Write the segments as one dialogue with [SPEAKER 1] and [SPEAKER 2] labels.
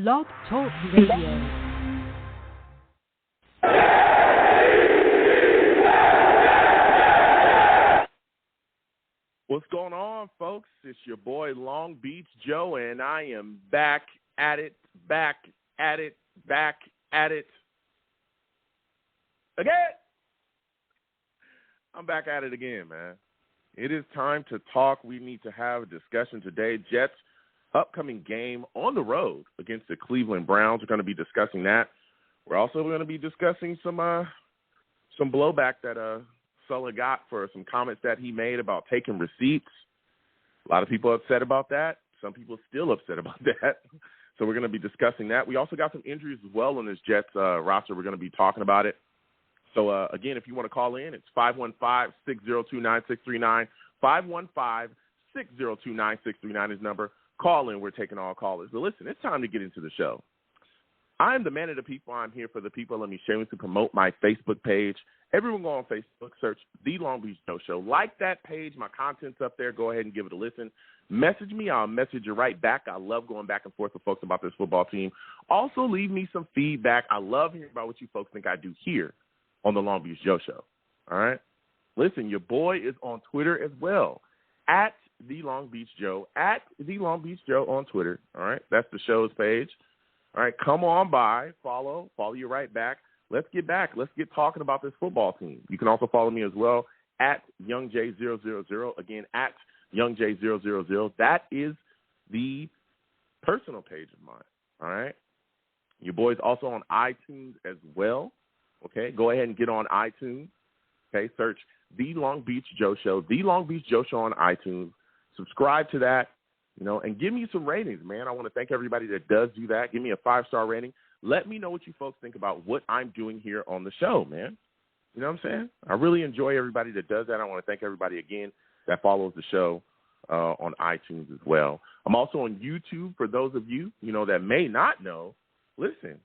[SPEAKER 1] Blog Talk Radio.
[SPEAKER 2] What's going on, folks? It's your boy Long Beach Joe, and I am back at it again. I'm back at it again, man. It is time to talk. We need to have a discussion today. Jets' upcoming game on the road against the Cleveland Browns. We're going to be discussing that. We're also going to be discussing some blowback that Sulla got for some comments that he made about taking receipts. A lot of people upset about that. Some people still upset about that. So we're going to be discussing that. We also got some injuries as well on this Jets roster. We're going to be talking about it. So, again, if you want to call in, it's 515-602-9639. 515-602-9639 is number. Call in. We're taking all callers. But listen, it's time to get into the show. I'm the man of the people. I'm here for the people. Let me shamelessly promote my Facebook page. Everyone go on Facebook, search The Long Beach Joe Show. Like that page. My content's up there. Go ahead and give it a listen. Message me. I'll message you right back. I love going back and forth with folks about this football team. Also, leave me some feedback. I love hearing about what you folks think I do here on The Long Beach Joe Show. All right? Listen, your boy is on Twitter as well, at The Long Beach Joe, at The Long Beach Joe on Twitter. All right? That's the show's page. All right, come on by, follow you right back. Let's get back. Let's get talking about this football team. You can also follow me as well at YoungJ000. Again, at YoungJ000. That is the personal page of mine. All right. Your boy's also on iTunes as well. Okay, go ahead and get on iTunes. Okay, search The Long Beach Joe Show, The Long Beach Joe Show on iTunes. Subscribe to that. And give me some ratings, man. I want to thank everybody that does do that. Give me a 5-star rating. Let me know what you folks think about what I'm doing here on the show, man. You know what I'm saying? I really enjoy everybody that does that. I want to thank everybody again that follows the show on iTunes as well. I'm also on YouTube for those of you, that may not know. Listen,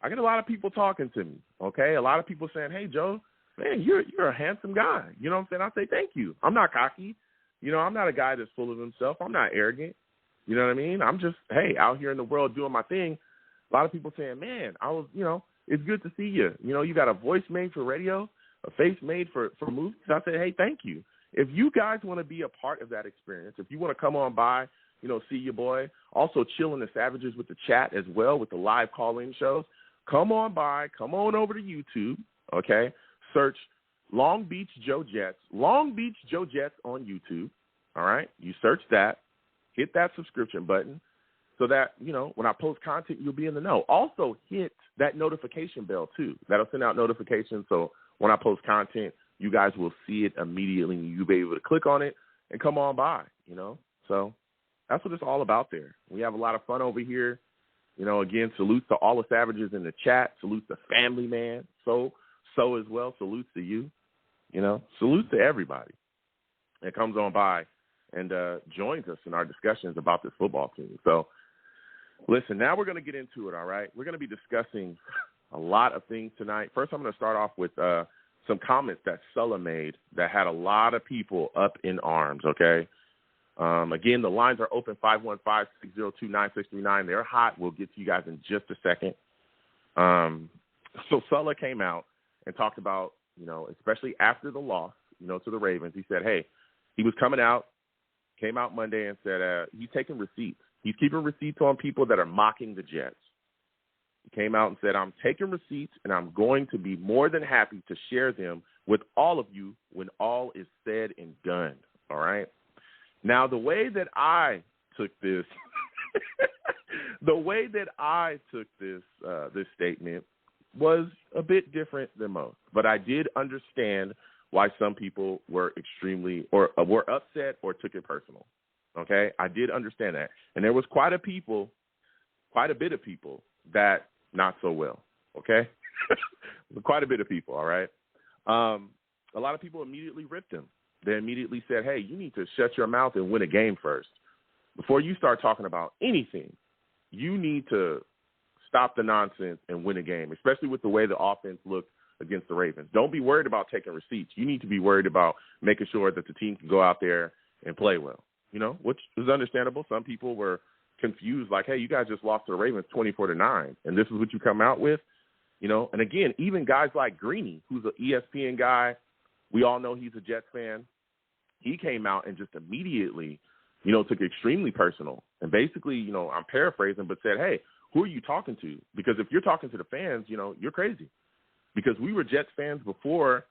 [SPEAKER 2] I get a lot of people talking to me, okay? A lot of people saying, hey, Joe, man, you're a handsome guy. You know what I'm saying? I say thank you. I'm not cocky. I'm not a guy that's full of himself. I'm not arrogant. You know what I mean? I'm just, hey, out here in the world doing my thing. A lot of people saying, man, it's good to see you. You got a voice made for radio, a face made for movies. I say, hey, thank you. If you guys want to be a part of that experience, if you want to come on by, see your boy, also chilling the Savages with the chat as well with the live call-in shows, come on by, come on over to YouTube, okay? Search Long Beach Joe Jets on YouTube, all right? You search that, hit that subscription button so that, when I post content, you'll be in the know. Also, hit that notification bell, too. That'll send out notifications, so when I post content, you guys will see it immediately, and you'll be able to click on it and come on by, So that's what it's all about there. We have a lot of fun over here. Again, salutes to all the Savages in the chat. Salutes to Family Man. So as well. Salutes to you. Salutes to everybody that comes on by and joins us in our discussions about this football team. So, listen, now we're going to get into it, all right? We're going to be discussing a lot of things tonight. First, I'm going to start off with some comments that Sulla made that had a lot of people up in arms, okay? Again, the lines are open, 515-602-9639. They're hot. We'll get to you guys in just a second. So Sulla came out and talked about, especially after the loss, to the Ravens. He said, hey, he was came out Monday and said he's taking receipts. He's keeping receipts on people that are mocking the Jets. He came out and said, I'm taking receipts, and I'm going to be more than happy to share them with all of you when all is said and done, all right? Now, the way that I took this, this statement was a bit different than most, but I did understand why some people were extremely or were upset or took it personal. Okay, I did understand that, and there was quite a bit of people that not so well. Okay, quite a bit of people. All right, a lot of people immediately ripped him. They immediately said, hey, you need to shut your mouth and win a game first. Before you start talking about anything, you need to stop the nonsense and win a game, especially with the way the offense looked against the Ravens. Don't be worried about taking receipts. You need to be worried about making sure that the team can go out there and play well, which is understandable. Some people were confused, like, hey, you guys just lost to the Ravens 24-9, and this is what you come out with, And again, even guys like Greeny, who's an ESPN guy, we all know he's a Jets fan. He came out and just immediately, took it extremely personal. And basically, I'm paraphrasing, but said, hey, who are you talking to? Because if you're talking to the fans, you're crazy. Because we were Jets fans before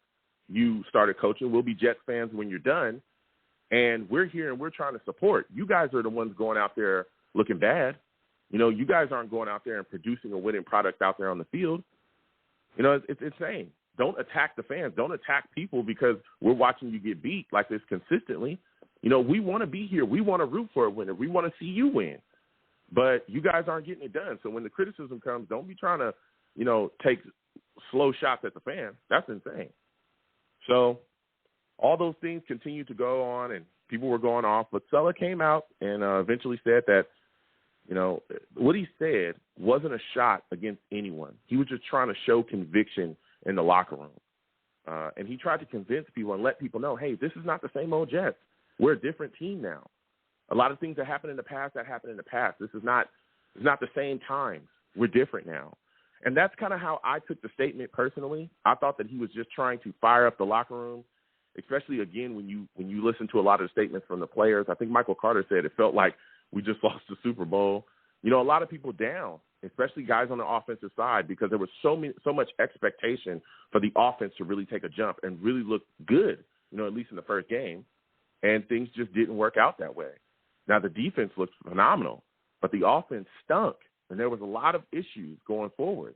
[SPEAKER 2] you started coaching. We'll be Jets fans when you're done. And we're here and we're trying to support. You guys are the ones going out there looking bad. You guys aren't going out there and producing a winning product out there on the field. It's insane. Don't attack the fans. Don't attack people because we're watching you get beat like this consistently. We want to be here. We want to root for a winner. We want to see you win. But you guys aren't getting it done. So when the criticism comes, don't be trying to, take slow shots at the fans. That's insane. So all those things continue to go on, and people were going off. But Sulla came out and eventually said that, what he said wasn't a shot against anyone. He was just trying to show conviction in the locker room. And he tried to convince people and let people know, hey, this is not the same old Jets. We're a different team now. A lot of things that happened in the past, This is not the same times. We're different now. And that's kind of how I took the statement personally. I thought that he was just trying to fire up the locker room, especially, again, when you listen to a lot of the statements from the players. I think Michael Carter said it felt like we just lost the Super Bowl. A lot of people down, especially guys on the offensive side, because there was so much expectation for the offense to really take a jump and really look good, at least in the first game. And things just didn't work out that way. Now, the defense looked phenomenal, but the offense stunk, and there was a lot of issues going forward.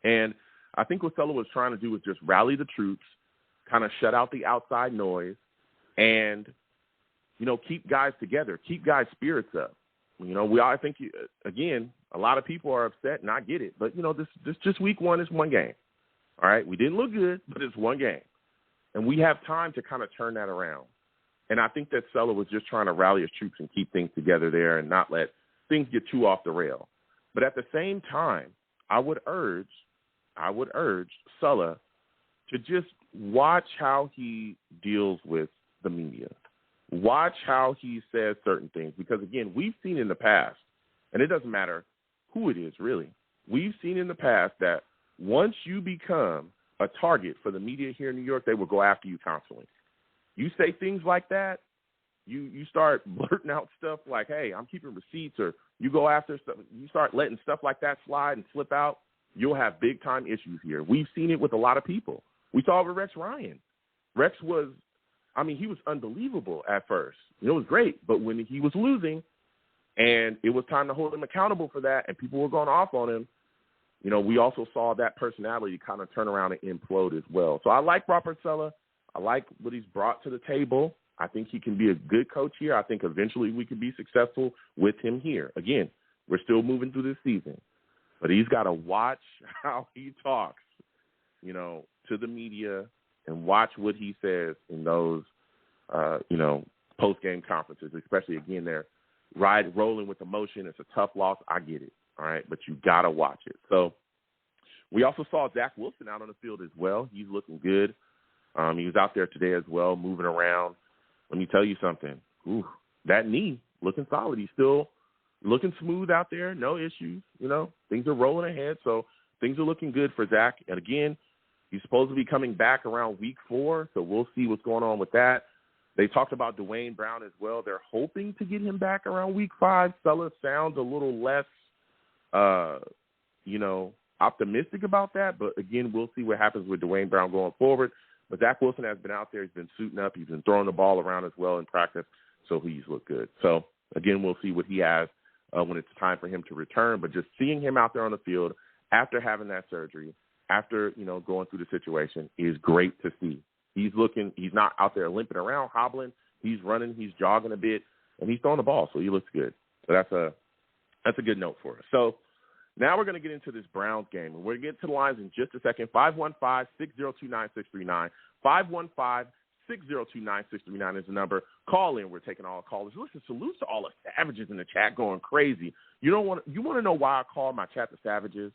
[SPEAKER 2] And I think what Sulla was trying to do was just rally the troops, kind of shut out the outside noise, and, keep guys together, keep guys' spirits up. I think, again, a lot of people are upset, and I get it. But, this just week one is one game. All right? We didn't look good, but it's one game. And we have time to kind of turn that around. And I think that Sulla was just trying to rally his troops and keep things together there and not let things get too off the rail. But at the same time, I would urge Sulla to just watch how he deals with the media. Watch how he says certain things. Because, again, we've seen in the past, and it doesn't matter who it is really, we've seen in the past that once you become a target for the media here in New York, they will go after you constantly. You say things like that, you start blurting out stuff like, hey, I'm keeping receipts, or you go after stuff, you start letting stuff like that slide and slip out, you'll have big-time issues here. We've seen it with a lot of people. We saw it with Rex Ryan. Rex was, he was unbelievable at first. It was great, but when he was losing and it was time to hold him accountable for that and people were going off on him, we also saw that personality kind of turn around and implode as well. So I like Robert Sulla. I like what he's brought to the table. I think he can be a good coach here. I think eventually we could be successful with him here. Again, we're still moving through this season, but he's got to watch how he talks, to the media, and watch what he says in those, post-game conferences, especially, again, they're rolling with emotion. It's a tough loss. I get it, all right, but you got to watch it. So we also saw Zach Wilson out on the field as well. He's looking good. He was out there today as well, moving around. Let me tell you something. That knee looking solid. He's still looking smooth out there. No issues. Things are rolling ahead. So things are looking good for Zach. And, again, he's supposed to be coming back around week 4, so we'll see what's going on with that. They talked about Dwayne Brown as well. They're hoping to get him back around week 5. Sulla sounds a little less, optimistic about that. But, again, we'll see what happens with Dwayne Brown going forward. But Zach Wilson has been out there. He's been suiting up. He's been throwing the ball around as well in practice, so he's looked good. So, again, we'll see what he has when it's time for him to return. But just seeing him out there on the field after having that surgery, after, going through the situation is great to see. He's not out there limping around, hobbling. He's running, he's jogging a bit, and he's throwing the ball, so he looks good. So that's a good note for us. So now we're going to get into this Browns game, and we're going to get to the lines in just a second. 515-602-9639. 515-602-9639 is the number. Call in. We're taking all callers. Listen, salutes to all the savages in the chat going crazy. You want to know why I call my chat the savages?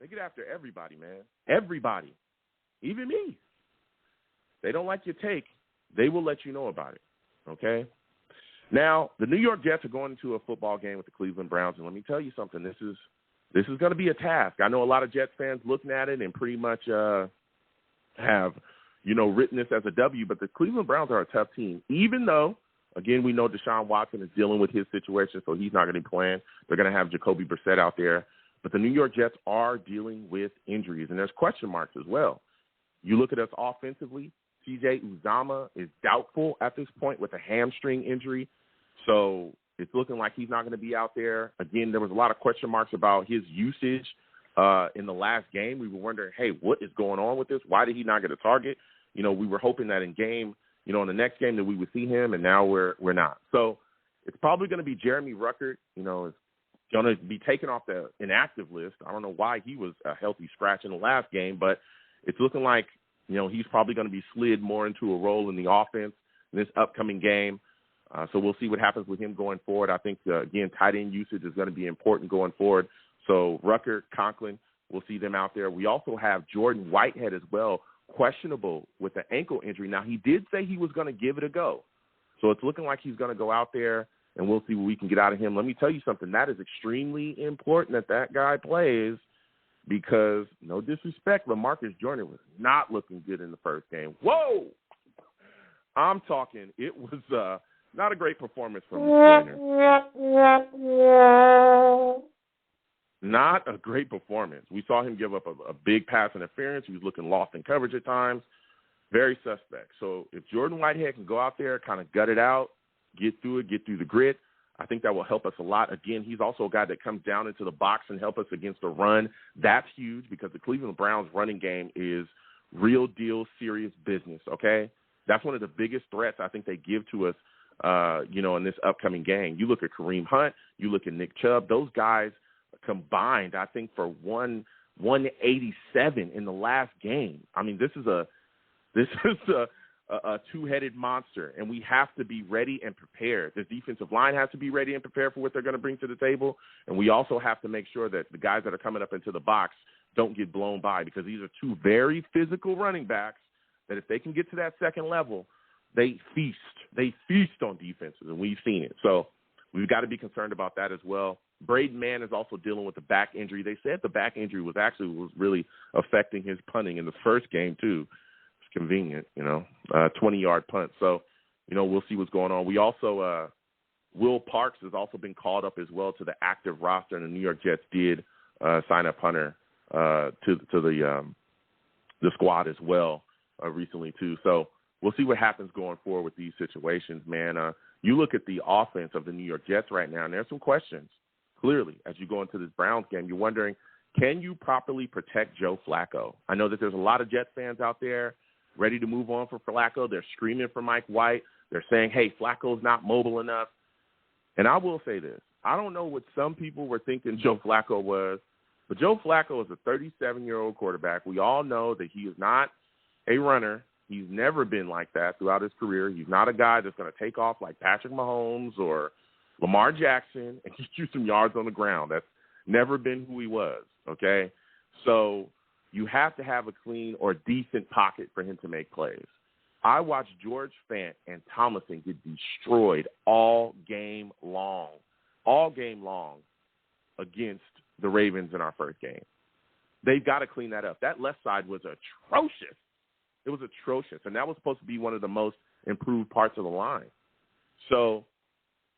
[SPEAKER 2] They get after everybody, man. Everybody. Even me. they don't like your take, they will let you know about it, okay? Now, the New York Jets are going into a football game with the Cleveland Browns, and let me tell you something. This is going to be a task. I know a lot of Jets fans looking at it and pretty much have, written this as a W, but the Cleveland Browns are a tough team, even though, again, we know Deshaun Watson is dealing with his situation, so he's not going to be playing. They're going to have Jacoby Brissett out there. But the New York Jets are dealing with injuries, and there's question marks as well. You look at us offensively, C.J. Uzomah is doubtful at this point with a hamstring injury. So it's looking like he's not going to be out there. Again, there was a lot of question marks about his usage in the last game. We were wondering, hey, what is going on with this? Why did he not get a target? We were hoping that in the next game that we would see him, and now we're not. So it's probably going to be Jeremy Ruckert, is going to be taken off the inactive list. I don't know why he was a healthy scratch in the last game, but it's looking like, he's probably going to be slid more into a role in the offense in this upcoming game. So we'll see what happens with him going forward. I think, again, tight end usage is going to be important going forward. So Ruckert, Conklin, we'll see them out there. We also have Jordan Whitehead as well, questionable with the ankle injury. Now, he did say he was going to give it a go. So it's looking like he's going to go out there, and we'll see what we can get out of him. Let me tell you something. That is extremely important that guy plays because, no disrespect, LaMarcus Joyner was not looking good in the first game. Whoa! I'm talking. It was not a great performance from Joyner. Not a great performance. We saw him give up a big pass interference. He was looking lost in coverage at times. Very suspect. So if Jordan Whitehead can go out there, kind of gut it out, get through the grit, I think that will help us a lot. Again, he's also a guy that comes down into the box and help us against the run. That's huge because the Cleveland Browns running game is real deal, serious business, okay? That's one of the biggest threats I think they give to us, in this upcoming game. You look at Kareem Hunt, you look at Nick Chubb, those guys combined, I think, for 187 in the last game. I mean, this is a two-headed monster, and we have to be ready and prepared. The defensive line has to be ready and prepared for what they're going to bring to the table, and we also have to make sure that the guys that are coming up into the box don't get blown by because these are two very physical running backs that if they can get to that second level, they feast. They feast on defenses, and we've seen it. So we've got to be concerned about that as well. Braden Mann is also dealing with the back injury. They said the back injury was really affecting his punting in the first game too. It's convenient, 20-yard punt. So, we'll see what's going on. We also, Will Parks has also been called up as well to the active roster, and the New York Jets did sign a punter to the squad as well recently too. So we'll see what happens going forward with these situations, man. You look at the offense of the New York Jets right now, and there's some questions. Clearly, as you go into this Browns game, you're wondering, can you properly protect Joe Flacco? I know that there's a lot of Jets fans out there ready to move on for Flacco. They're screaming for Mike White. They're saying, hey, Flacco's not mobile enough. And I will say this. I don't know what some people were thinking Joe Flacco was, but Joe Flacco is a 37-year-old quarterback. We all know that he is not a runner. He's never been like that throughout his career. He's not a guy that's going to take off like Patrick Mahomes or Lamar Jackson and get you some yards on the ground. That's never been who he was, okay? So you have to have a clean or decent pocket for him to make plays. I watched George Fant and Tomlinson get destroyed all game long against the Ravens in our first game. They've got to clean that up. That left side was atrocious. It was atrocious, and that was supposed to be one of the most improved parts of the line. So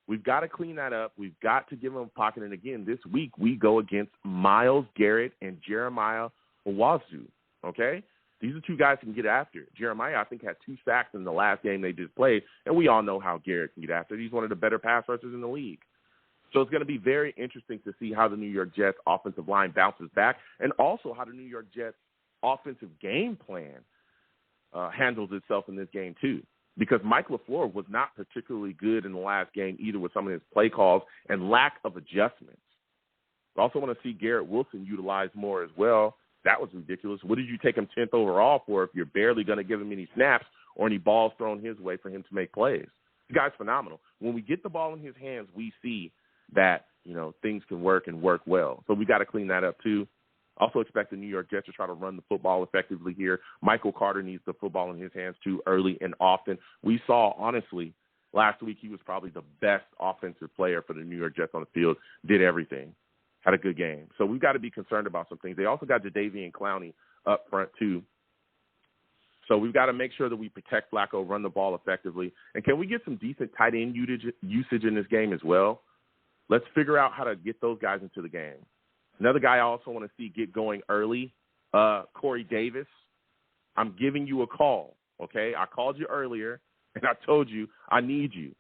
[SPEAKER 2] we've got to clean that up. We've got to give them a pocket. And, again, this week we go against Myles Garrett and Jeremiah Owazu, okay? These are two guys who can get after it. Jeremiah, I think, had 2 sacks in the last game they just played, and we all know how Garrett can get after it. He's one of the better pass rushers in the league. So it's going to be very interesting to see how the New York Jets offensive line bounces back and also how the New York Jets offensive game plan handles itself in this game too, because Mike LaFleur was not particularly good in the last game either with some of his play calls and lack of adjustments. I also want to see Garrett Wilson utilized more as well. That was ridiculous. What did you take him 10th overall for if you're barely going to give him any snaps or any balls thrown his way for him to make plays? The guy's phenomenal. When we get the ball in his hands, we see that, things can work and work well. So we got to clean that up too. Also expect the New York Jets to try to run the football effectively here. Michael Carter needs the football in his hands too early and often. We saw, honestly, last week he was probably the best offensive player for the New York Jets on the field, did everything, had a good game. So we've got to be concerned about some things. They also got Jadeveon Clowney up front too. So we've got to make sure that we protect Flacco, run the ball effectively. And can we get some decent tight end usage in this game as well? Let's figure out how to get those guys into the game. Another guy I also want to see get going early, Corey Davis. I'm giving you a call, okay? I called you earlier, and I told you I need you.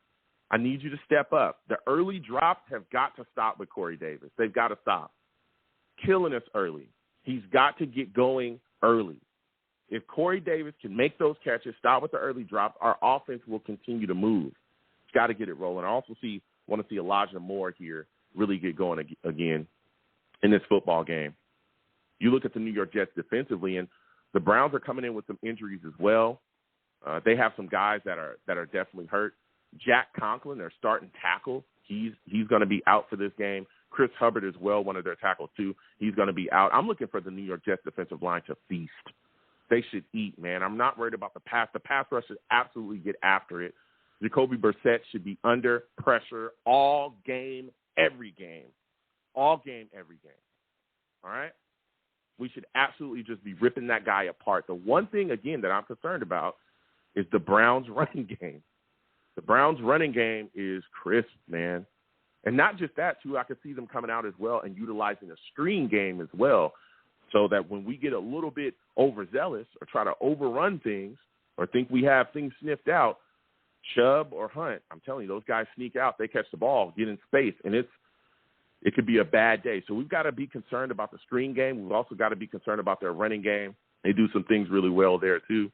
[SPEAKER 2] I need you to step up. The early drops have got to stop with Corey Davis. They've got to stop. Killing us early. He's got to get going early. If Corey Davis can make those catches, stop with the early drops, our offense will continue to move. It's got to get it rolling. I also want to see Elijah Moore here really get going again in this football game. You look at the New York Jets defensively, and the Browns are coming in with some injuries as well. They have some guys that are definitely hurt. Jack Conklin, their starting tackle, he's going to be out for this game. Chris Hubbard as well, one of their tackles too. He's going to be out. I'm looking for the New York Jets defensive line to feast. They should eat, man. I'm not worried about the pass. The pass rush should absolutely get after it. Jacoby Brissett should be under pressure all game, every game. All game, every game. All right? We should absolutely just be ripping that guy apart. The one thing, again, that I'm concerned about is the Browns' running game. The Browns' running game is crisp, man. And not just that, too. I could see them coming out as well and utilizing a screen game as well, so that when we get a little bit overzealous or try to overrun things or think we have things sniffed out, Chubb or Hunt, I'm telling you, those guys sneak out, they catch the ball, get in space, and it could be a bad day. So we've got to be concerned about the screen game. We've also got to be concerned about their running game. They do some things really well there, too.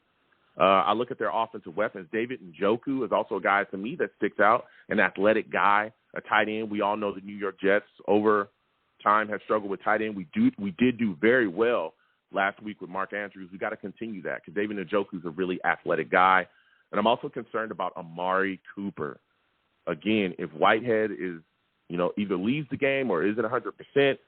[SPEAKER 2] I look at their offensive weapons. David Njoku is also a guy, to me, that sticks out, an athletic guy, a tight end. We all know the New York Jets over time have struggled with tight end. We did do very well last week with Mark Andrews. We got to continue that because David Njoku is a really athletic guy. And I'm also concerned about Amari Cooper. Again, if Whitehead is, either leaves the game or isn't 100%,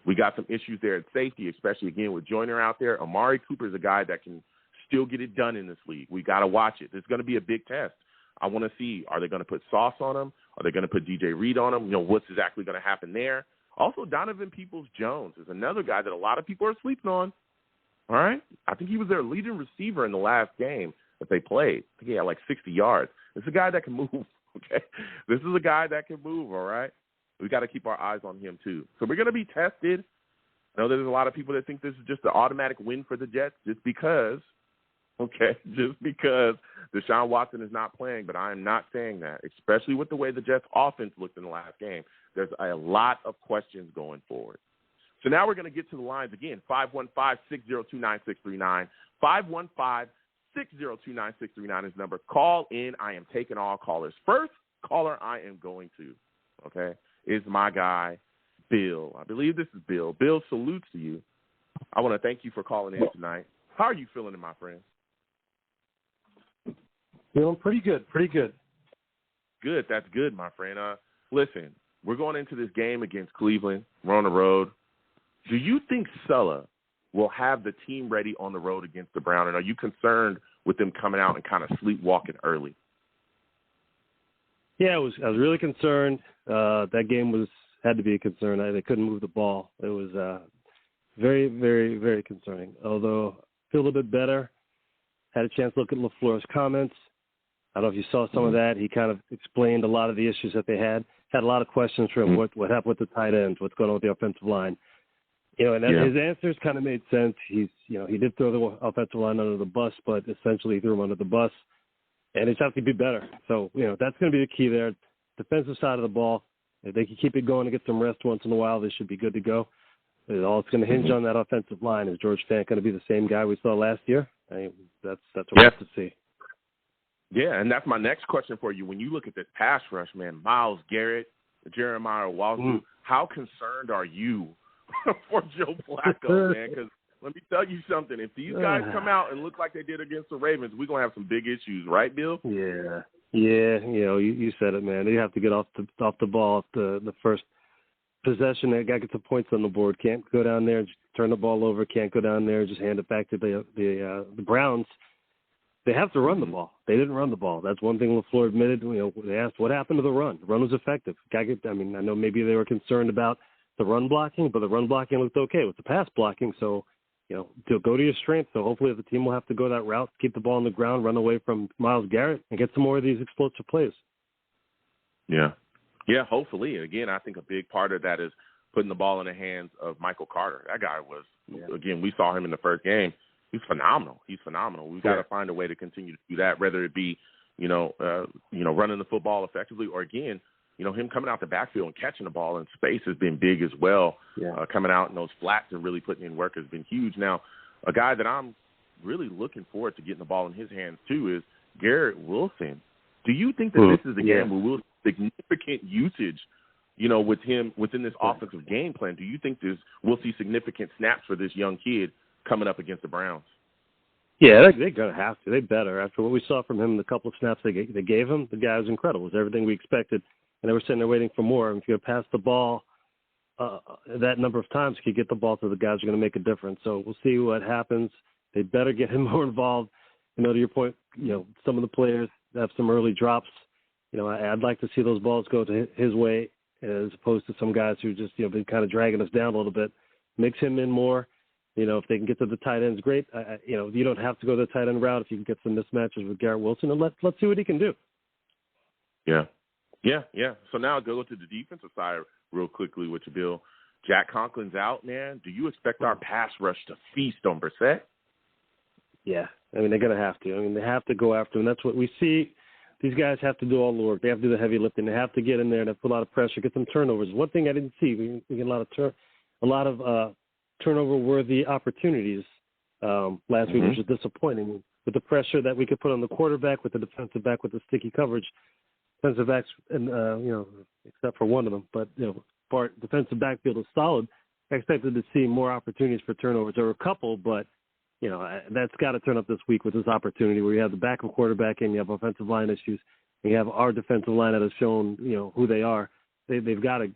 [SPEAKER 2] we got some issues there at safety, especially, again, with Joyner out there. Amari Cooper is a guy that can still get it done in this league. We got to watch it. It's going to be a big test. I want to see, are they going to put Sauce on him? Are they going to put DJ Reed on him? What's exactly going to happen there? Also, Donovan Peoples-Jones is another guy that a lot of people are sleeping on. All right? I think he was their leading receiver in the last game that they played. I think he had like 60 yards. It's a guy that can move, okay? This is a guy that can move, all right? We got to keep our eyes on him, too. So we're going to be tested. I know there's a lot of people that think this is just an automatic win for the Jets just because Deshaun Watson is not playing, but I am not saying that, especially with the way the Jets offense looked in the last game. There's a lot of questions going forward. So now we're going to get to the lines again, 515-602-9639. 515-602-9639 is the number. Call in. I am taking all callers. First caller I am going to, is my guy, Bill. I believe this is Bill. Bill, salutes to you. I want to thank you for calling in tonight. How are you feeling, my friend?
[SPEAKER 3] Feeling pretty good.
[SPEAKER 2] Good. That's good, my friend. Listen, we're going into this game against Cleveland. We're on the road. Do you think Sulla will have the team ready on the road against the Browns? And are you concerned with them coming out and kind of sleepwalking early?
[SPEAKER 3] Yeah, I was really concerned. That game had to be a concern. They couldn't move the ball. It was very, very, very concerning. Although I feel a little bit better. Had a chance to look at LaFleur's comments. I don't know if you saw some of that. He kind of explained a lot of the issues that they had. Had a lot of questions for him. What happened with the tight ends? What's going on with the offensive line? His answers kind of made sense. He did throw the offensive line under the bus, but essentially he threw him under the bus. And it's have to be better. So, that's going to be the key there. Defensive side of the ball, if they can keep it going and get some rest once in a while, they should be good to go. All it's going to hinge on that offensive line. Is George Fant going to be the same guy we saw last year? That's what we have to see.
[SPEAKER 2] Yeah, and that's my next question for you. When you look at this pass rush, man, Myles Garrett, Jeremiah Walton, how concerned are you for Joe Flacco, man? Because let me tell you something. If these guys come out and look like they did against the Ravens, we're going to have some big issues, right, Bill?
[SPEAKER 3] Yeah. You said it, man. They have to get off the ball the first possession. That guy gets the points on the board. Can't go down there and just turn the ball over. Can't go down there and just hand it back to the Browns. They have to run the ball. They didn't run the ball. That's one thing LaFleur admitted. They asked what happened to the run. The run was effective. I know maybe they were concerned about the run blocking, but the run blocking looked okay with the pass blocking. So, to go to your strength. So hopefully the team will have to go that route, keep the ball on the ground, run away from Myles Garrett, and get some more of these explosive plays.
[SPEAKER 2] Yeah. Yeah, hopefully. Again, I think a big part of that is putting the ball in the hands of Michael Carter. That guy was, again, we saw him in the first game. He's phenomenal. We've got to find a way to continue to do that, whether it be, running the football effectively or, again, him coming out the backfield and catching the ball in space has been big as well. Yeah. Coming out in those flats and really putting in work has been huge. Now, a guy that I'm really looking forward to getting the ball in his hands too is Garrett Wilson. Do you think that this is a game where we'll significant usage, with him within this offensive game plan? Do you think we'll see significant snaps for this young kid coming up against the Browns?
[SPEAKER 3] Yeah, they're going to have to. They better. After what we saw from him, the couple of snaps they gave him, the guy was incredible. It was everything we expected. And they were sitting there waiting for more. And if you pass the ball that number of times, you could get the ball to the guys who are going to make a difference. So we'll see what happens. They better get him more involved. To your point, some of the players have some early drops. I'd like to see those balls go to his way as opposed to some guys who just, been kind of dragging us down a little bit. Mix him in more. If they can get to the tight ends, great. You don't have to go the tight end route if you can get some mismatches with Garrett Wilson. And let's see what he can do.
[SPEAKER 2] Yeah. Yeah. So now go to the defensive side real quickly with you, Bill. Jack Conklin's out, man. Do you expect our pass rush to feast on Brissett?
[SPEAKER 3] Yeah. They're going to have to. They have to go after him. That's what we see. These guys have to do all the work. They have to do the heavy lifting. They have to get in there and put a lot of pressure, get some turnovers. One thing I didn't see, we get a lot of turnover-worthy opportunities last week, which was disappointing. With the pressure that we could put on the quarterback, with the defensive back, with the sticky coverage, defensive backs, and except for one of them, but defensive backfield is solid. I expected to see more opportunities for turnovers. There were a couple, but that's got to turn up this week with this opportunity where you have the backup quarterback and you have offensive line issues, and you have our defensive line that has shown who they are. We've got to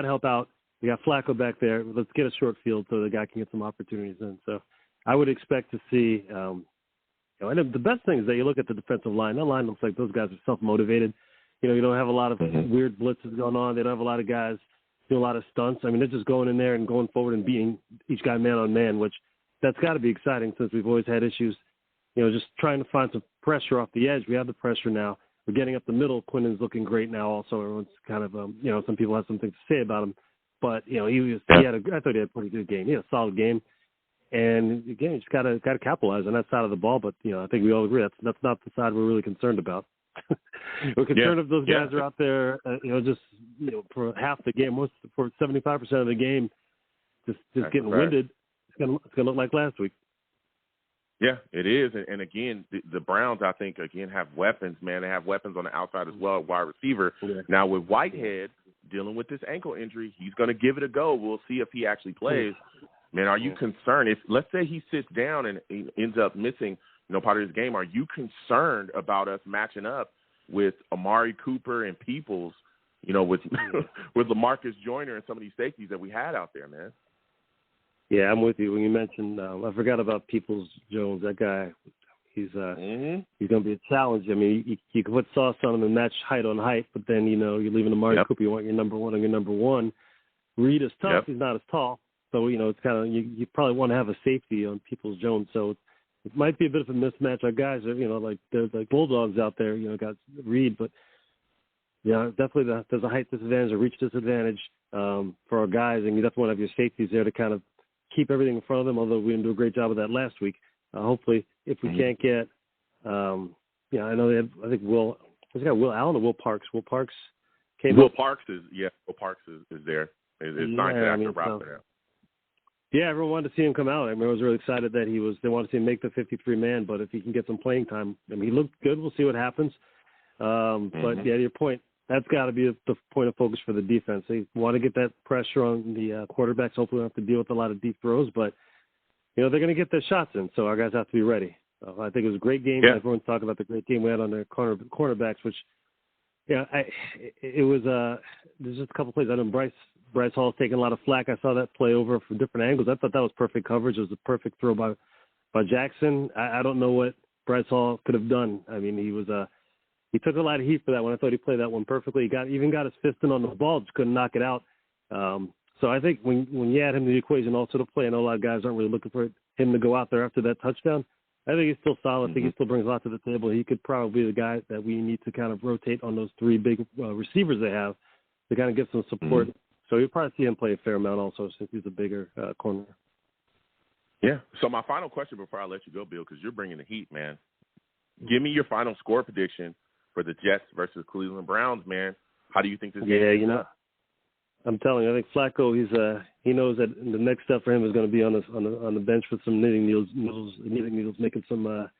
[SPEAKER 3] help out. We got Flacco back there. Let's get a short field so the guy can get some opportunities in. So I would expect to see. And the best thing is that you look at the defensive line. That line looks like those guys are self-motivated. You don't have a lot of weird blitzes going on. They don't have a lot of guys doing a lot of stunts. They're just going in there and going forward and beating each guy man on man, which that's got to be exciting since we've always had issues, just trying to find some pressure off the edge. We have the pressure now. We're getting up the middle. Quinnen's looking great now also. Everyone's kind of, some people have something to say about him. But, I thought he had a pretty good game. He had a solid game. And, again, you just got to capitalize on that side of the ball. But, I think we all agree that's not the side we're really concerned about. We're concerned if those guys are out there, for half the game, for 75% of the game, just getting winded. It's going to look like last week.
[SPEAKER 2] Yeah, it is. And again, the Browns, I think, have weapons, man. They have weapons on the outside as well, wide receiver. Yeah. Now, with Whitehead dealing with this ankle injury, he's going to give it a go. We'll see if he actually plays. Man, are you concerned? If, let's say he sits down and he ends up missing part of his game, are you concerned about us matching up with Amari Cooper and Peoples, with LaMarcus Joyner and some of these safeties that we had out there, man?
[SPEAKER 3] Yeah, I'm with you. When you mentioned, I forgot about Peoples-Jones. That guy, he's going to be a challenge. You can put sauce on him and match height on height, but then, you're leaving Amari Cooper. You want your number one on your number one. Reed is tough. He's not as tall. So, it's kind of, you probably want to have a safety on Peoples-Jones. So it might be a bit of a mismatch. Our guys are, there's like Bulldogs out there, got Reed, but definitely there's a height disadvantage, a reach disadvantage for our guys, and you definitely want to have your safeties there to kind of keep everything in front of them, although we didn't do a great job of that last week. Hopefully, if we can't get, I know they have, I think Will Allen or Will Parks? Will Parks came
[SPEAKER 2] Will
[SPEAKER 3] up.
[SPEAKER 2] Parks is there. It's signed after roster.
[SPEAKER 3] Yeah, everyone wanted to see him come out. I was really excited that they wanted to see him make the 53-man, but if he can get some playing time, he looked good. We'll see what happens. But, to your point, that's got to be the point of focus for the defense. They want to get that pressure on the quarterbacks. Hopefully, we don't have to deal with a lot of deep throws, but, they're going to get their shots in, so our guys have to be ready. I think it was a great game. Yeah. Everyone's talking about the great game we had on the cornerbacks, which, it was there's just a couple plays. I know Bryce Bryce Hall's taking a lot of flack. I saw that play over from different angles. I thought that was perfect coverage. It was a perfect throw by Jackson. I don't know what Bryce Hall could have done. I mean, he took a lot of heat for that one. I thought he played that one perfectly. He even got his fist in on the ball, just couldn't knock it out. So I think when you add him to the equation also to play, I know a lot of guys aren't really looking for him to go out there after that touchdown. I think he's still solid. I think he still brings a lot to the table. He could probably be the guy that we need to kind of rotate on those three big receivers they have to kind of get some support. So you'll probably see him play a fair amount also since he's a bigger corner.
[SPEAKER 2] Yeah. So my final question before I let you go, Bill, because you're bringing the heat, man. Give me your final score prediction for the Jets versus Cleveland Browns, man. How do you think this game is?
[SPEAKER 3] Yeah, I'm telling you, I think Flacco, he knows that the next step for him is going to be on the bench with some knitting needles, making some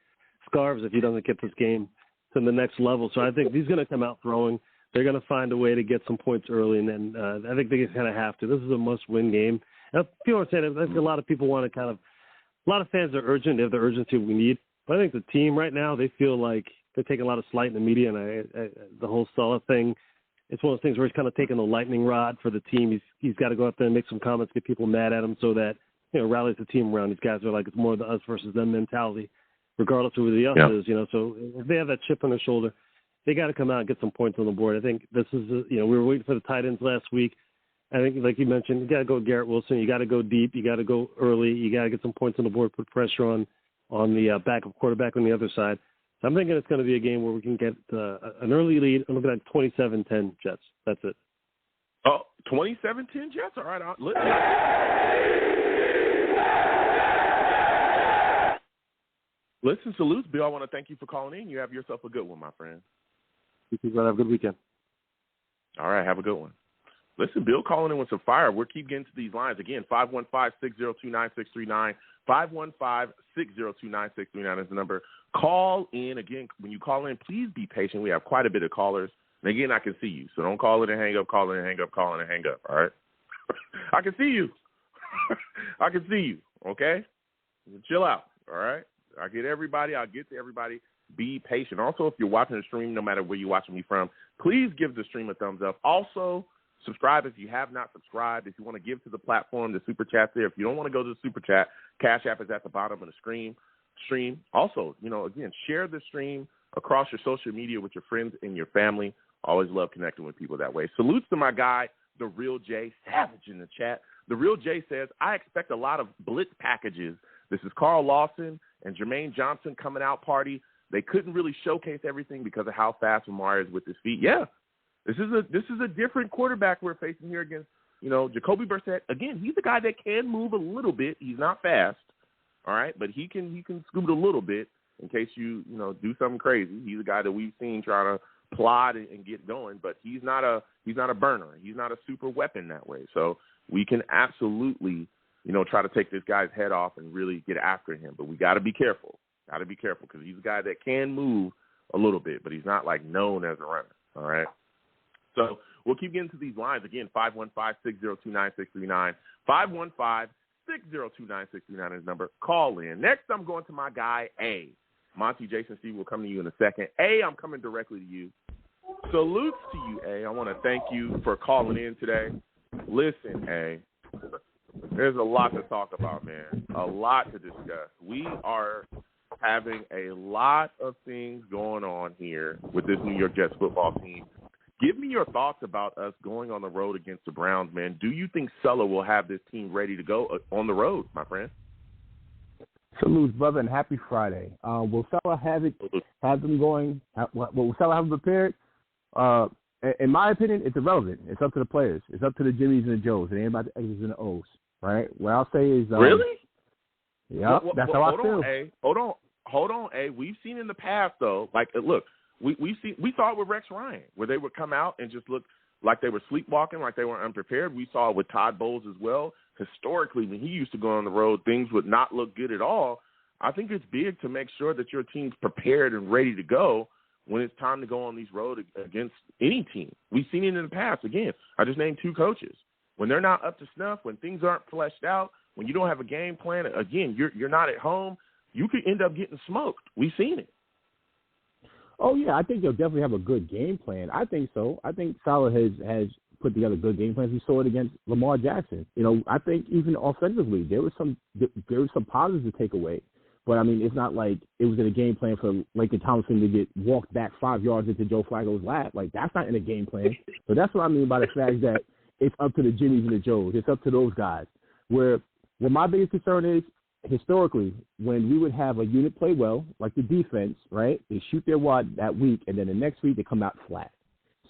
[SPEAKER 3] scarves if he doesn't get this game to the next level. So I think he's going to come out throwing. They're going to find a way to get some points early, and then I think they kind of have to. This is a must-win game. And people are saying, I think a lot of people want to a lot of fans are urgent. They have the urgency we need. But I think the team right now, they feel like they're taking a lot of slight in the media, and the whole Saleh thing, it's one of those things where he's kind of taking the lightning rod for the team. He's got to go out there and make some comments, get people mad at him so that, rallies the team around. These guys are like, it's more the us versus them mentality, regardless of who the us is, So if they have that chip on their shoulder, they got to come out and get some points on the board. I think this is, we were waiting for the tight ends last week. I think, like you mentioned, you got to go Garrett Wilson. You got to go deep. You got to go early. You got to get some points on the board, put pressure on the backup quarterback on the other side. So I'm thinking it's going to be a game where we can get an early lead. I'm looking at 27-10 Jets. That's it.
[SPEAKER 2] Oh, 27-10 Jets? All right. Listen, salutes, Bill. I want to thank you for calling in. You have yourself a good one, my friend.
[SPEAKER 3] You too, brother. Have a good weekend.
[SPEAKER 2] All right. Have a good one. Listen, Bill calling in with some fire. We'll keep getting to these lines. Again, 515-602-9639. 515-602-9639 is the number. Call in. Again, when you call in, please be patient. We have quite a bit of callers. And again, I can see you. So don't call in and hang up, call in and hang up, call in and hang up. All right? I can see you. I can see you. Okay? Chill out. All right? I'll get to everybody. Be patient. Also, if you're watching the stream, no matter where you're watching me from, please give the stream a thumbs up. Also, subscribe if you have not subscribed. If you want to give to the platform, the Super Chat's there. If you don't want to go to the Super Chat, Cash App is at the bottom of the stream. Also, again, share the stream across your social media with your friends and your family. Always love connecting with people that way. Salutes to my guy, The Real J Savage, in the chat. The Real J says, I expect a lot of blitz packages. This is Carl Lawson and Jermaine Johnson coming out party. They couldn't really showcase everything because of how fast Lamar is with his feet. Yeah. This is a different quarterback we're facing here against, Jacoby Brissett. Again, he's a guy that can move a little bit. He's not fast, all right, but he can scoot a little bit in case you do something crazy. He's a guy that we've seen trying to plod and get going, but he's not a burner. He's not a super weapon that way. So we can absolutely, try to take this guy's head off and really get after him. But we got to be careful. Because he's a guy that can move a little bit, but he's not known as a runner. All right. So we'll keep getting to these lines. Again, 515-602-9639. 515-602-9639 is number. Call in. Next, I'm going to my guy, A. Monty, Jason, Steve will come to you in a second. A, I'm coming directly to you. Salutes to you, A. I want to thank you for calling in today. Listen, A, there's a lot to talk about, man. A lot to discuss. We are having a lot of things going on here with this New York Jets football team. Give me your thoughts about us going on the road against the Browns, man. Do you think Saleh will have this team ready to go on the road, my friend?
[SPEAKER 4] Salute, brother, and happy Friday. Will Saleh have them going? Will Saleh have them prepared? In my opinion, it's irrelevant. It's up to the players. It's up to the Jimmies and the Joes. It ain't about the X's and the O's, right? What I'll say is
[SPEAKER 2] really?
[SPEAKER 4] Yeah, that's how I feel.
[SPEAKER 2] Hold on, A. We've seen in the past, though, look, we saw it with Rex Ryan, where they would come out and just look like they were sleepwalking, like they were unprepared. We saw it with Todd Bowles as well. Historically, when he used to go on the road, things would not look good at all. I think it's big to make sure that your team's prepared and ready to go when it's time to go on these road against any team. We've seen it in the past. Again, I just named two coaches. When they're not up to snuff, when things aren't fleshed out, when you don't have a game plan, again, you're not at home, you could end up getting smoked. We've seen it.
[SPEAKER 4] Oh, yeah, I think they'll definitely have a good game plan. I think so. I think Saleh has put together good game plans. We saw it against Lamar Jackson. You know, I think even offensively, there was some positives to take away. But, I mean, it's not like it was in a game plan for Laken Tomlinson to get walked back 5 yards into Joe Flacco's lap. Like, that's not in a game plan. So that's what I mean by the fact that it's up to the Jimmies and the Joes. It's up to those guys. Where my biggest concern is, historically, when we would have a unit play well, like the defense, right, they shoot their wad that week, and then the next week they come out flat.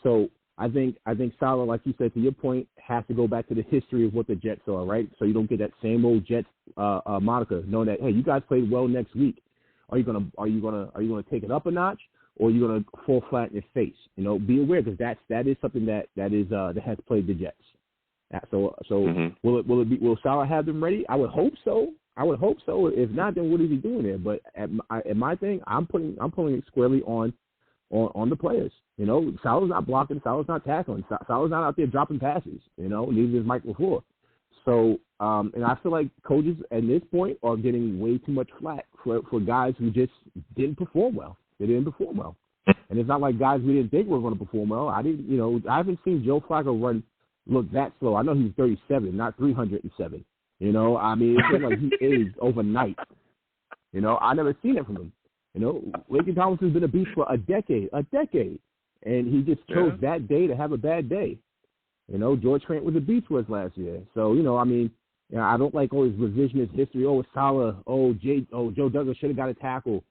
[SPEAKER 4] So I think Saleh, like you said, to your point, has to go back to the history of what the Jets are, right? So you don't get that same old Jets moniker, knowing that, hey, you guys played well next week. Are you gonna take it up a notch, or are you gonna fall flat in your face? You know, be aware, because that is something that has plagued the Jets. So will Saleh have them ready? I would hope so. If not, then what is he doing there? But at my thing, I'm pulling it squarely on the players. You know, Saleh's not blocking, Saleh's not tackling, Saleh's not out there dropping passes. You know, neither is Mike LaFleur. So, and I feel like coaches at this point are getting way too much flack for guys who just didn't perform well. They didn't perform well, and it's not like guys we didn't think were going to perform well. I haven't seen Joe Flacco look that slow. I know he's 37, not 307. You know, I mean, it's like he aged overnight. You know, I never seen it from him. You know, Laken Tomlinson's been a beast for a decade, and he just chose that day to have a bad day. You know, George Trent was a beast for us last year. So, you know, I mean, you know, I don't like all this revisionist history. Oh, it's Saleh. Joe Douglas should have got a tackle.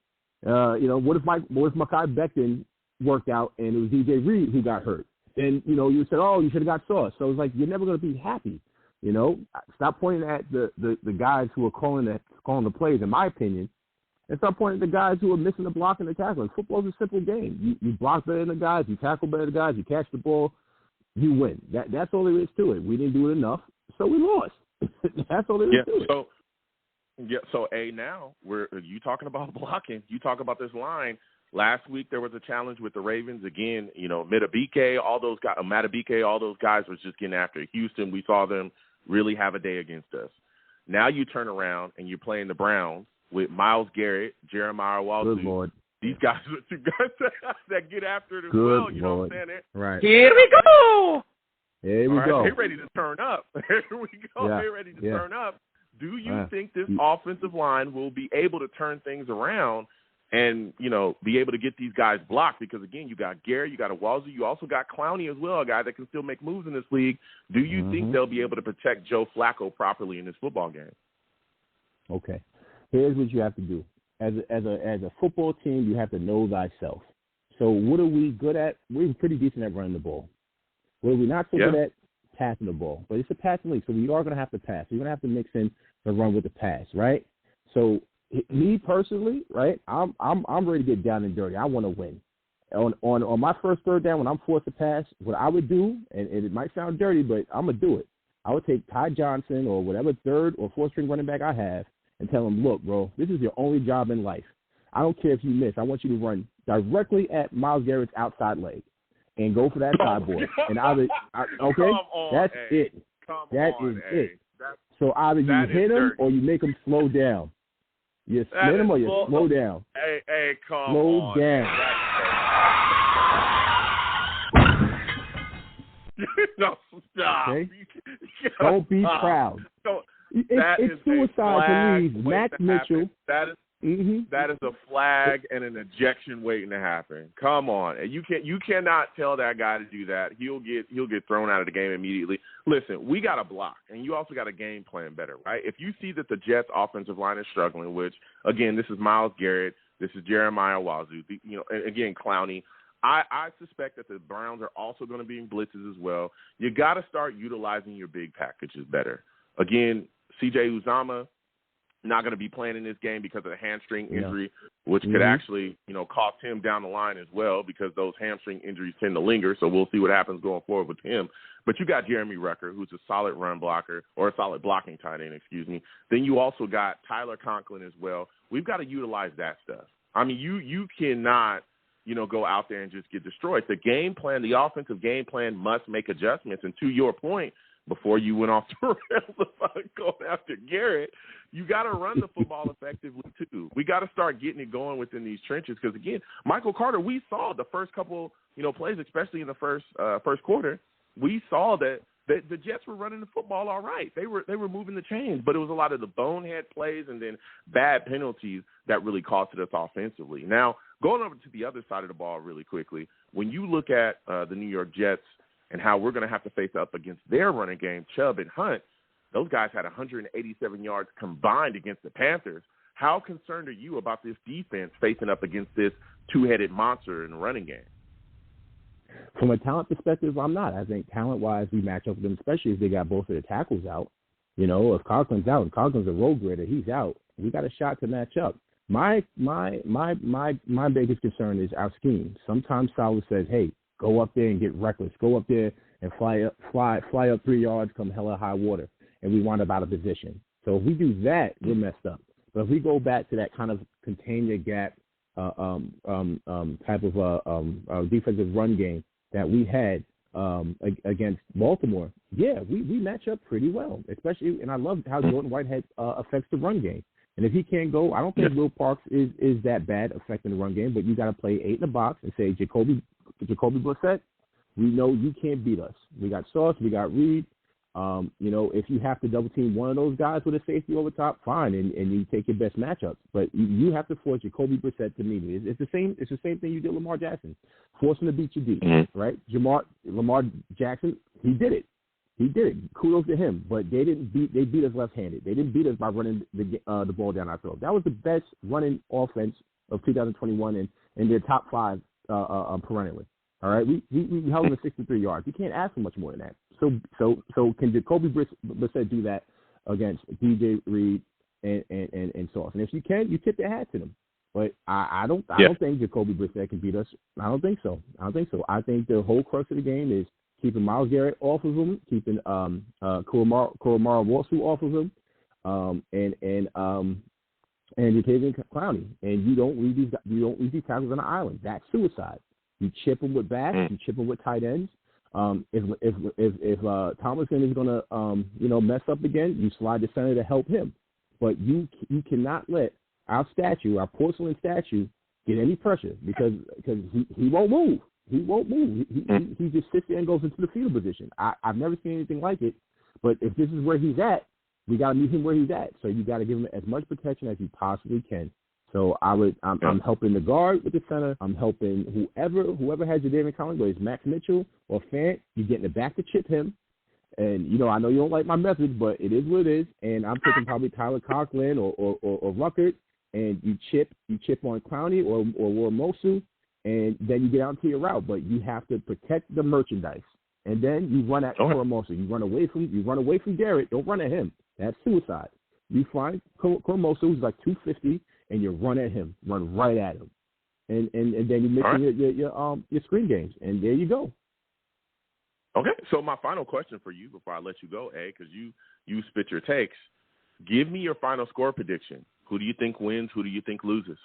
[SPEAKER 4] You know, what if Mekhi Becton worked out and it was DJ Reed who got hurt? Then, you know, you said, oh, you should have got Sauce. So it's like you're never going to be happy. You know, stop pointing at the guys who are calling the plays, in my opinion, and start pointing at the guys who are missing the block and the tackling. Football's a simple game. You block better than the guys, you tackle better than the guys, you catch the ball, you win. That's all there is to it. We didn't do it enough, so we lost. That's all there is to it.
[SPEAKER 2] So now you talking about blocking. You talk about this line. Last week there was a challenge with the Ravens. Again, you know, Matabike, all those guys was just getting after Houston. We saw them really have a day against us. Now you turn around and you're playing the Browns with Myles Garrett, Jeremiah Walton. These guys are two guys that get after it as well. You know what I'm saying?
[SPEAKER 4] Right.
[SPEAKER 2] Here we go.
[SPEAKER 4] Here we go.
[SPEAKER 2] They're ready to turn up. Here we go.
[SPEAKER 4] Yeah.
[SPEAKER 2] They're ready to turn up. Do you think this offensive line will be able to turn things around and, you know, be able to get these guys blocked? Because, again, you got Garrett, you got Awazu, you also got Clowney as well, a guy that can still make moves in this league. Do you think they'll be able to protect Joe Flacco properly in this football game?
[SPEAKER 4] Okay. Here's what you have to do. As a football team, you have to know thyself. So what are we good at? We're pretty decent at running the ball. What are we not so good at? Passing the ball. But it's a passing league, so we are going to have to pass. We're going to have to mix in the run with the pass, right? So me personally, right, I'm ready to get down and dirty. I want to win. On my first third down, when I'm forced to pass, what I would do, and it might sound dirty, but I'm going to do it. I would take Ty Johnson or whatever third or fourth string running back I have and tell him, look, bro, this is your only job in life. I don't care if you miss. I want you to run directly at Myles Garrett's outside leg and go for that sideboard. And that's it. That is it. So either you hit him or you make him slow down. You hit him or you slow down.
[SPEAKER 2] Hey, come
[SPEAKER 4] slow
[SPEAKER 2] on.
[SPEAKER 4] Down.
[SPEAKER 2] No, stop.
[SPEAKER 4] Okay? Don't be proud. It's suicide to leave Max Mitchell.
[SPEAKER 2] That is a flag and an ejection waiting to happen. Come on, and you cannot tell that guy to do that. He'll get thrown out of the game immediately. Listen, we got to block, and you also got to game plan better, right? If you see that the Jets' offensive line is struggling, which again, this is Myles Garrett, this is Jeremiah Awazu, again Clowney. I suspect that the Browns are also going to be in blitzes as well. You got to start utilizing your big packages better. Again, C.J. Uzomah not going to be playing in this game because of the hamstring injury, which could actually, cost him down the line as well because those hamstring injuries tend to linger. So we'll see what happens going forward with him. But you got Jeremy Rucker, who's a solid run blocker or a solid blocking tight end, Then you also got Tyler Conklin as well. We've got to utilize that stuff. I mean, you cannot, go out there and just get destroyed. The game plan, the offensive game plan must make adjustments. And to your point, before you went off the rails about going after Garrett, you got to run the football effectively too. We got to start getting it going within these trenches because, again, Michael Carter, we saw the first couple, plays, especially in the first quarter. we saw that the Jets were running the football all right. They were moving the chains, but it was a lot of the bonehead plays and then bad penalties that really costed us offensively. Now, going over to the other side of the ball really quickly, when you look at the New York Jets and how we're going to have to face up against their running game, Chubb and Hunt, those guys had 187 yards combined against the Panthers. How concerned are you about this defense facing up against this two-headed monster in the running game?
[SPEAKER 4] From a talent perspective, I'm not. I think talent-wise, we match up with them, especially if they got both of the tackles out. You know, if Conklin's out, and Conklin's a road grader, he's out. We got a shot to match up. My biggest concern is our scheme. Sometimes Saleh says, "Hey, go up there and get reckless. Go up there and fly up 3 yards, come hella high water," and we wind up out of position. So if we do that, we're messed up. But if we go back to that kind of contain your gap type of defensive run game that we had against Baltimore, yeah, we match up pretty well. Especially, and I love how Jordan Whitehead affects the run game. And if he can't go, I don't think Will Parks is that bad affecting the run game. But you got to play 8 in the box and say, Jacoby Brissett, we know you can't beat us. We got Sauce, we got Reed. You know, if you have to double team one of those guys with a safety over top, fine, and you take your best matchups. But you have to force Jacoby Brissett to meet it. It's the same thing you did Lamar Jackson. Force him to beat your D, right? Lamar Jackson, he did it. Kudos to him. But they beat us left-handed. They didn't beat us by running the ball down our throat. That was the best running offense of 2021 and their top 5 perennially. All right, we held them to 63 yards. You can't ask for much more than that. So can Jacoby Brissett do that against DJ Reed and Sauce? And if you can, you tip your hat to them. But I don't think Jacoby Brissett can beat us. I don't think so. I think the whole crux of the game is keeping Myles Garrett off of him, keeping Koromaru Wasu off of him, and Jatavian Clowney. And you don't leave these tackles on the island. That's suicide. You chip them with backs. You chip them with tight ends. If Tomlinson is going to mess up again, you slide the center to help him. But you cannot let our porcelain statue, get any pressure because he won't move. He won't move. He just sits there and goes into the fetal position. I've never seen anything like it. But if this is where he's at, we got to meet him where he's at. So you got to give him as much protection as you possibly can. So I'm helping the guard with the center. I'm helping whoever has your David Collins, whether it's Max Mitchell or Fant, you get in the back to chip him. And, I know you don't like my message, but it is what it is. And I'm picking probably Tyler Conklin or Ruckert, and you chip on Clowney or Mosu, and then you get out to your route. But you have to protect the merchandise. And then you run at Koromosu. You run away from Garrett. Don't run at him. That's suicide. You find Koromosu, who's like 250, and you run at him, run right at him, and then you mix your screen games, and there you go.
[SPEAKER 2] Okay, so my final question for you before I let you go, because you spit your takes. Give me your final score prediction. Who do you think wins? Who do you think loses?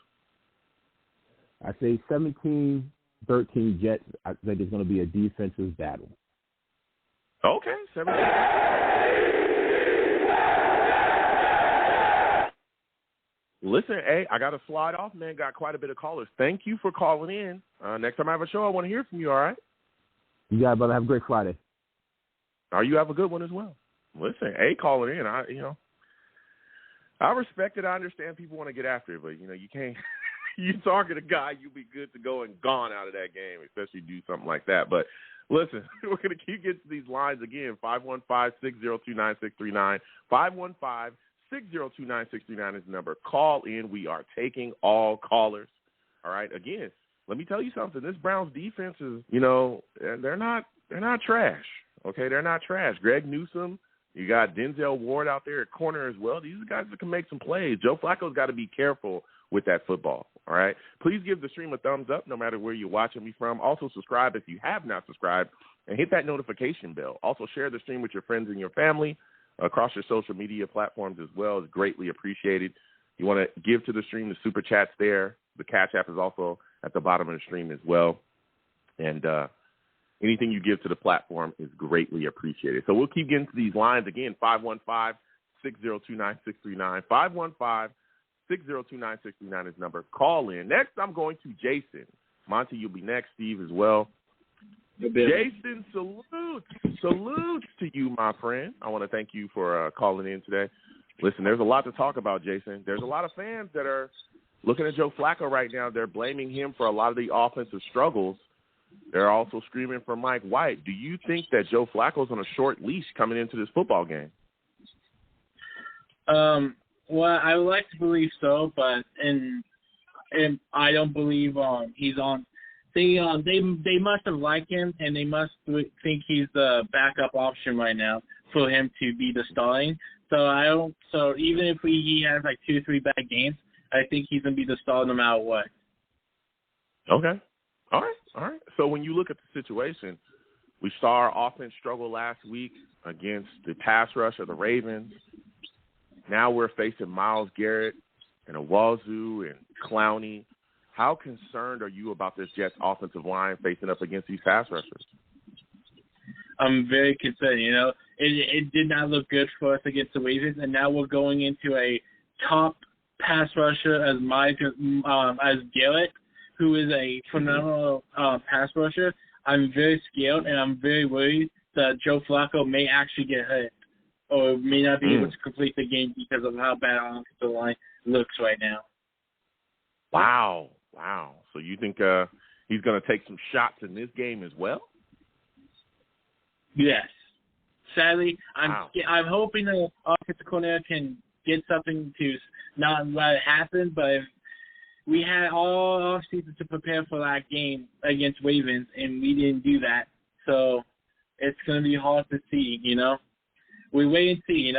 [SPEAKER 4] I say 17-13 Jets. I think it's going to be a defensive battle.
[SPEAKER 2] Okay, 17. Listen, I got to slide off, man. Got quite a bit of callers. Thank you for calling in. Next time I have a show, I want to hear from you, all right?
[SPEAKER 4] You got it, brother. Have a great Friday.
[SPEAKER 2] You have a good one as well. Listen, calling in, I respect it. I understand people want to get after it, but, you can't – you target a guy, you'll be good to go and gone out of that game, especially do something like that. But, listen, we're going to keep getting to these lines again, 515-602-9639, 515-602-9639 is the number. Call in. We are taking all callers. All right. Again, let me tell you something. This Browns defense is, they're not trash. Okay, they're not trash. Greg Newsome, you got Denzel Ward out there at corner as well. These are guys that can make some plays. Joe Flacco's got to be careful with that football. All right. Please give the stream a thumbs up no matter where you're watching me from. Also subscribe if you have not subscribed, and hit that notification bell. Also share the stream with your friends and your family across your social media platforms as well. Is greatly appreciated. You want to give to the stream, the super chat's there. The Cash App is also at the bottom of the stream as well. And anything you give to the platform is greatly appreciated. So we'll keep getting to these lines again, 515-602-9639. 515-602-9639 is number. Call in. Next, I'm going to Jason. Monty, you'll be next. Steve as well. Jason, salute to you, my friend. I want to thank you for calling in today. Listen, there's a lot to talk about, Jason. There's a lot of fans that are looking at Joe Flacco right now. They're blaming him for a lot of the offensive struggles. They're also screaming for Mike White. Do you think that Joe Flacco's on a short leash coming into this football game?
[SPEAKER 5] Well, I would like to believe so, but and I don't believe he's on. They must have liked him, and they must think he's the backup option right now for him to be the starting. So even if he has like 2-3 bad games, I think he's gonna be the starter no matter what.
[SPEAKER 2] Okay. All right. So when you look at the situation, we saw our offense struggle last week against the pass rush of the Ravens. Now we're facing Myles Garrett and Owosu and Clowney. How concerned are you about this Jets offensive line facing up against these pass rushers?
[SPEAKER 5] I'm very concerned. It did not look good for us against the Ravens, and now we're going into a top pass rusher as Garrett, who is a phenomenal pass rusher. I'm very scared, and I'm very worried that Joe Flacco may actually get hurt or may not be able to complete the game because of how bad our offensive line looks right now.
[SPEAKER 2] Wow. So you think he's going to take some shots in this game as well?
[SPEAKER 5] Yes. Sadly, I'm hoping the offensive coordinator can get something to not let it happen, but if we had all offseason to prepare for that game against Ravens, and we didn't do that. So it's going to be hard to see, We wait and see,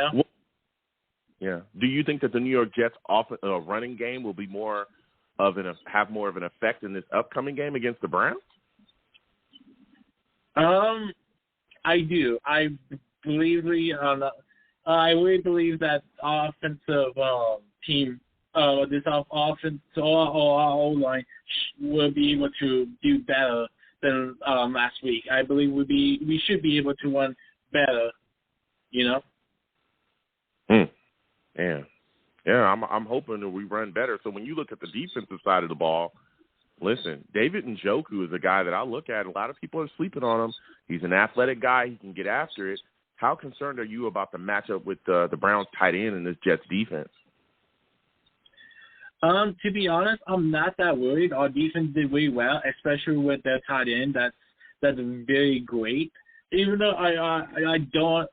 [SPEAKER 2] Yeah. Do you think that the New York Jets running game will be have more of an effect in this upcoming game against the Browns?
[SPEAKER 5] I do. I really believe that offensive team, this offense or our O-line will be able to do better than last week. I believe we should be able to run better,
[SPEAKER 2] Yeah, I'm hoping that we run better. So when you look at the defensive side of the ball, listen, David Njoku is a guy that I look at. A lot of people are sleeping on him. He's an athletic guy. He can get after it. How concerned are you about the matchup with the Browns tight end in this Jets defense?
[SPEAKER 5] To be honest, I'm not that worried. Our defense did really well, especially with their tight end. That's very great. Even though I don't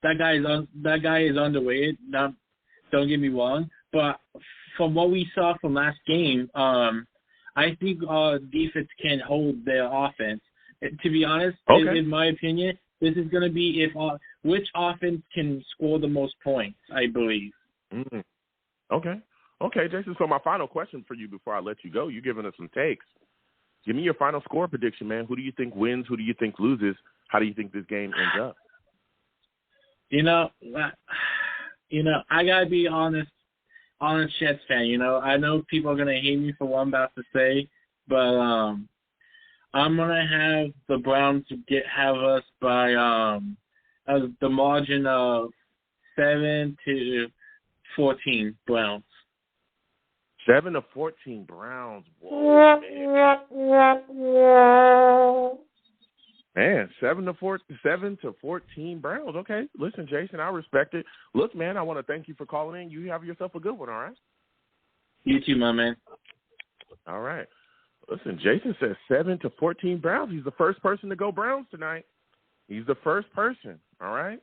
[SPEAKER 5] that guy is underrated. Don't get me wrong, but from what we saw from last game, I think our defense can hold their offense. To be honest, in my opinion, this is going to be which offense can score the most points, I believe.
[SPEAKER 2] Okay, Jason. So my final question for you before I let you go, you're giving us some takes. Give me your final score prediction, man. Who do you think wins? Who do you think loses? How do you think this game ends up?
[SPEAKER 5] I gotta be honest Jets fan. I know people are gonna hate me for what I'm about to say, but I'm gonna have the Browns have us by the margin of 7-14 Browns.
[SPEAKER 2] 7-14 Browns. Whoa, man, 7-14 Browns. Okay, listen, Jason, I respect it. Look, man, I want to thank you for calling in. You have yourself a good one, all right?
[SPEAKER 5] You too, my man.
[SPEAKER 2] All right. Listen, Jason says 7-14 Browns. He's the first person to go Browns tonight. He's the first person, all right?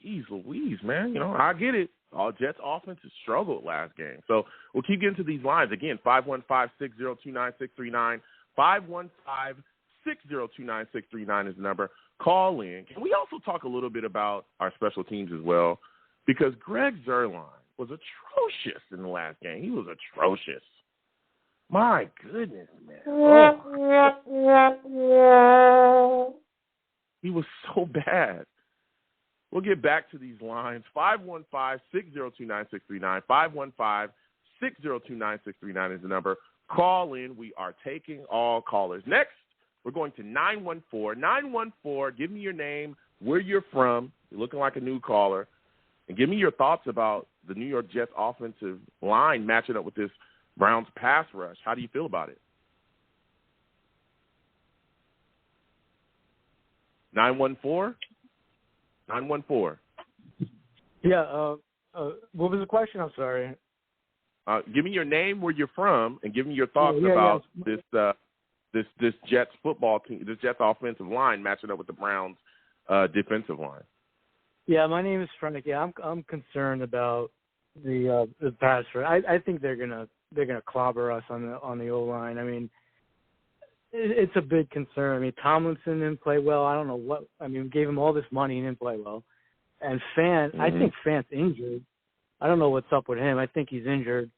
[SPEAKER 2] Jeez Louise, man. I get it. All Jets offense has struggled last game. So we'll keep getting to these lines. Again, 515-602-9639. 515-602-9639 is the number. Call in. Can we also talk a little bit about our special teams as well? Because Greg Zuerlein was atrocious in the last game. He was atrocious. My goodness, man. Oh. He was so bad. We'll get back to these lines. 515-602-9639. 515-602-9639 is the number. Call in. We are taking all callers. Next, we're going to 914. 914, give me your name, where you're from. You're looking like a new caller. And give me your thoughts about the New York Jets offensive line matching up with this Browns pass rush. How do you feel about it? 914? 914.
[SPEAKER 6] Yeah, what was the question? I'm sorry.
[SPEAKER 2] Give me your name, where you're from, and give me your thoughts about this Jets football team, this Jets offensive line matching up with the Browns defensive line.
[SPEAKER 6] Yeah, my name is Frank. Yeah, I'm concerned about the pass rush. I think they're gonna clobber us on the O line. I mean, it's a big concern. I mean, Tomlinson didn't play well. I don't know what. I mean, we gave him all this money, he didn't play well. And Fant, I think Fant's injured. I don't know what's up with him. I think he's injured.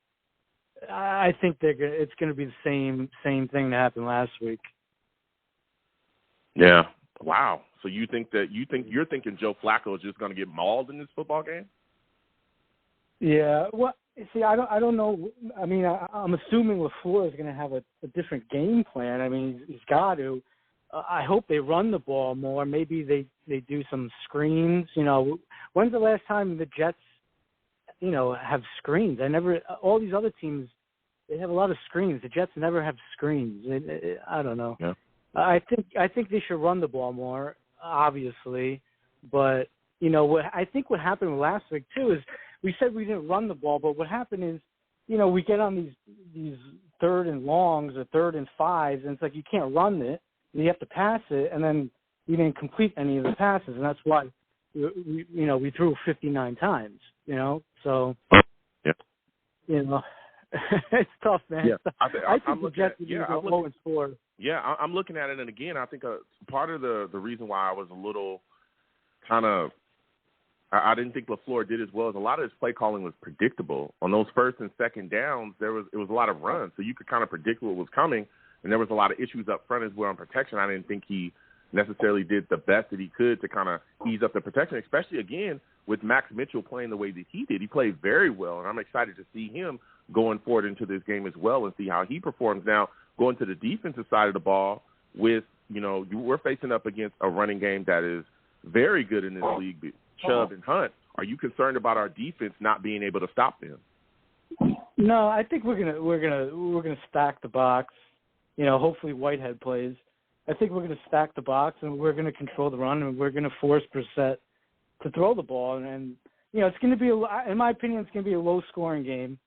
[SPEAKER 6] I think it's going to be the same thing that happened last week.
[SPEAKER 2] Yeah. Wow. So you're thinking Joe Flacco is just going to get mauled in this football game?
[SPEAKER 6] Yeah. Well, see, I don't know. I mean, I'm assuming LaFleur is going to have a different game plan. I mean, he's got to. I hope they run the ball more. Maybe they do some screens. You know, when's the last time the Jets, you know, have screens? All these other teams, they have a lot of screens. The Jets never have screens. I don't know.
[SPEAKER 2] Yeah.
[SPEAKER 6] I think they should run the ball more, obviously. But, you know, I think what happened last week, too, is we said we didn't run the ball, but what happened is, you know, we get on these 3rd and longs or 3rd and 5s, and it's like you can't run it. You have to pass it, and then we didn't complete any of the passes, and that's why we threw 59 times. You know, so you know, it's tough, man.
[SPEAKER 2] Yeah,
[SPEAKER 6] I think the Jets would go 0-4.
[SPEAKER 2] Yeah, I'm looking at it, and again, I think part of the reason why I was a little kind of I didn't think LaFleur did as well as a lot of his play calling was predictable. On those 1st and 2nd downs, it was a lot of runs, so you could kind of predict what was coming. And there was a lot of issues up front as well on protection. I didn't think he necessarily did the best that he could to kind of ease up the protection, especially, again, with Max Mitchell playing the way that he did. He played very well, and I'm excited to see him going forward into this game as well and see how he performs. Now, going to the defensive side of the ball with, you know, we're facing up against a running game that is very good in this league, Chubb and Hunt. Are you concerned about our defense not being able to stop them?
[SPEAKER 6] No, I think we're gonna stack the box. You know, hopefully Whitehead plays. I think we're going to stack the box, and we're going to control the run, and we're going to force Brissett to throw the ball. And you know, it's going to be, in my opinion, it's going to be a low-scoring game.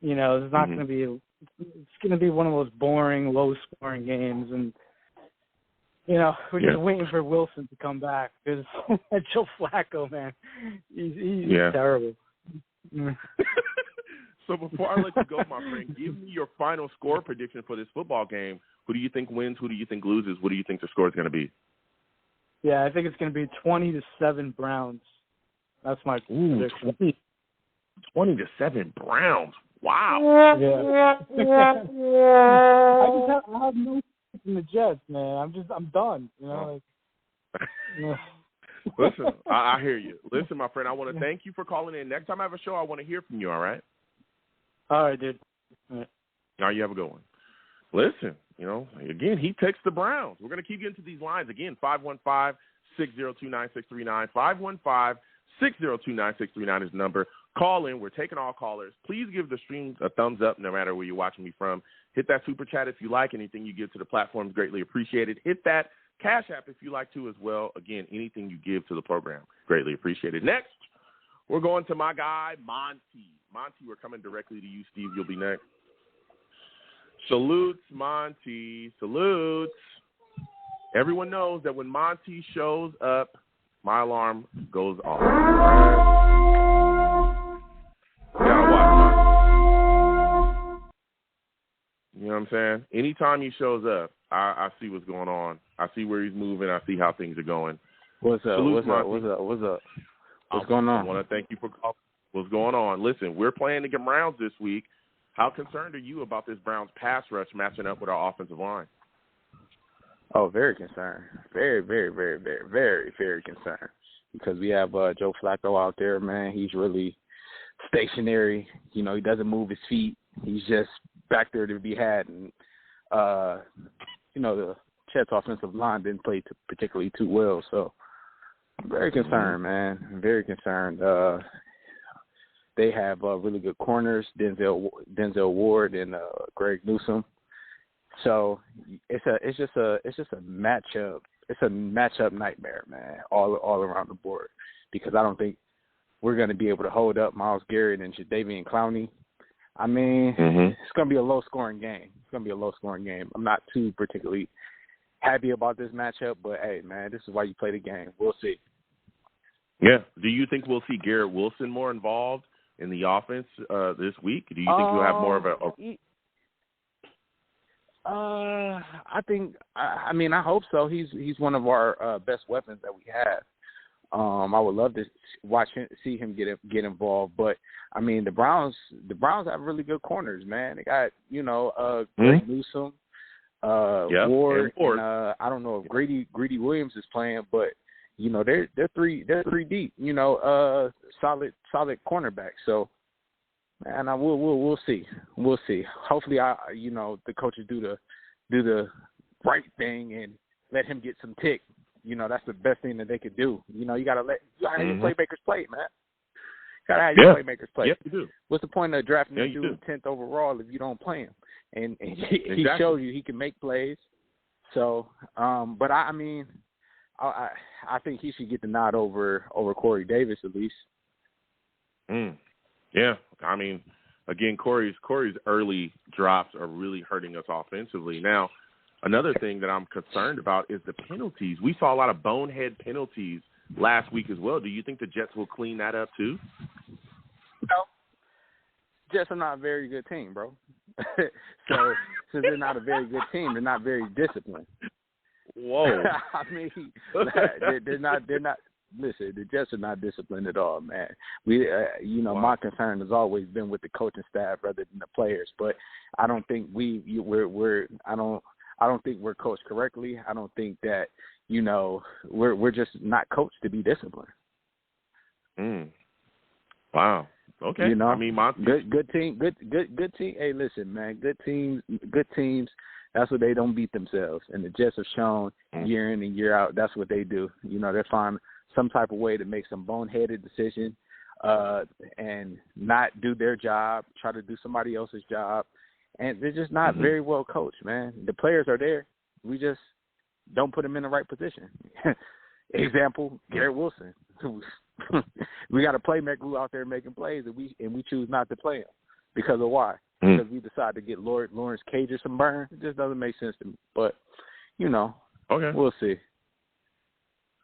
[SPEAKER 6] You know, it's not going to be. It's going to be one of those boring, low-scoring games. And you know, we're just waiting for Wilson to come back because Joe Flacco, man, he's terrible.
[SPEAKER 2] So before I let you go, my friend, give me your final score prediction for this football game. Who do you think wins? Who do you think loses? What do you think the score is going to be?
[SPEAKER 6] Yeah, I think it's going to be 20-7 Browns. That's my prediction.
[SPEAKER 2] 20-7 Browns. Wow.
[SPEAKER 6] Yeah. I have no faith in the Jets, man. I'm done. You know.
[SPEAKER 2] Listen, I hear you. Listen, my friend, I want to thank you for calling in. Next time I have a show, I want to hear from you. All right.
[SPEAKER 6] All right, dude. All right,
[SPEAKER 2] you have a good one. Listen, you know, again, he takes the Browns. We're going to keep getting to these lines. Again, 515-602-9639. 515-602-9639 is the number. Call in. We're taking all callers. Please give the stream a thumbs up no matter where you're watching me from. Hit that super chat if you like. Anything you give to the platform is greatly appreciated. Hit that Cash App if you like to as well. Again, anything you give to the program, greatly appreciated. Next, we're going to my guy, Monty. Monty, we're coming directly to you, Steve. You'll be next. Salutes, Monty. Salutes. Everyone knows that when Monty shows up, my alarm goes off. You gotta watch Monty. You know what I'm saying? Anytime he shows up, I see what's going on. I see where he's moving. I see how things are going.
[SPEAKER 7] What's up?
[SPEAKER 2] Salutes,
[SPEAKER 7] What's up? What's going on?
[SPEAKER 2] I want to thank you for calling. What's going on? Listen, we're playing the Browns this week. How concerned are you about this Browns pass rush matching up with our offensive line?
[SPEAKER 7] Oh, very concerned. Very, very, very, very, very, very concerned. Because we have Joe Flacco out there, man. He's really stationary. You know, he doesn't move his feet. He's just back there to be had. And, you know, the Jets offensive line didn't play particularly too well. So I'm very concerned, man. Very concerned. They have really good corners, Denzel Ward and Greg Newsome. So it's just a matchup it's a matchup nightmare, man, all around the board, because I don't think we're going to be able to hold up Myles Garrett and Jadeveon Clowney. I mean, It's going to be a low-scoring game. I'm not too particularly happy about this matchup, but, hey, man, this is why you play the game. We'll see.
[SPEAKER 2] Yeah. Do you think we'll see Garrett Wilson more involved in the offense this week? Do you think you'll have more of a
[SPEAKER 7] I hope so. He's one of our best weapons that we have. I would love to see him get involved, but I mean the Browns have really good corners, man. They got Greg Newsome, Ward, and I don't know if Greedy Williams is playing, but they're three deep. Solid cornerback. So. And we'll see. Hopefully, the coaches do the right thing and let him get some tick. That's the best thing that they could do. You gotta have your playmakers play, man. Gotta have your playmakers play.
[SPEAKER 2] Yep, you do.
[SPEAKER 7] What's the point of drafting a dude 10th overall if you don't play him? And he shows you he can make plays. So, but I think he should get the nod over Corey Davis at least.
[SPEAKER 2] Yeah, I mean, again, Corey's early drops are really hurting us offensively. Now, another thing that I'm concerned about is the penalties. We saw a lot of bonehead penalties last week as well. Do you think the Jets will clean that up too?
[SPEAKER 7] No. Jets are not a very good team, bro. So since they're not a very good team, they're not very disciplined.
[SPEAKER 2] Whoa.
[SPEAKER 7] I mean, they're not. Listen, the Jets are not disciplined at all, man. My concern has always been with the coaching staff rather than the players. But I don't think I don't think we're coached correctly. I don't think that we're just not coached to be disciplined.
[SPEAKER 2] Wow. Okay. I mean,
[SPEAKER 7] good team. Good team. Hey, listen, man. Good teams. That's what they don't beat themselves. And the Jets have shown year in and year out that's what they do. They find some type of way to make some boneheaded decision and not do their job, try to do somebody else's job. And they're just not very well coached, man. The players are there. We just don't put them in the right position. Example, Garrett Wilson. We got a playmaker who out there making plays, and we choose not to play him. Because of why? Because we decided to get Lawrence Cager some burn. It just doesn't make sense to me. But, we'll see.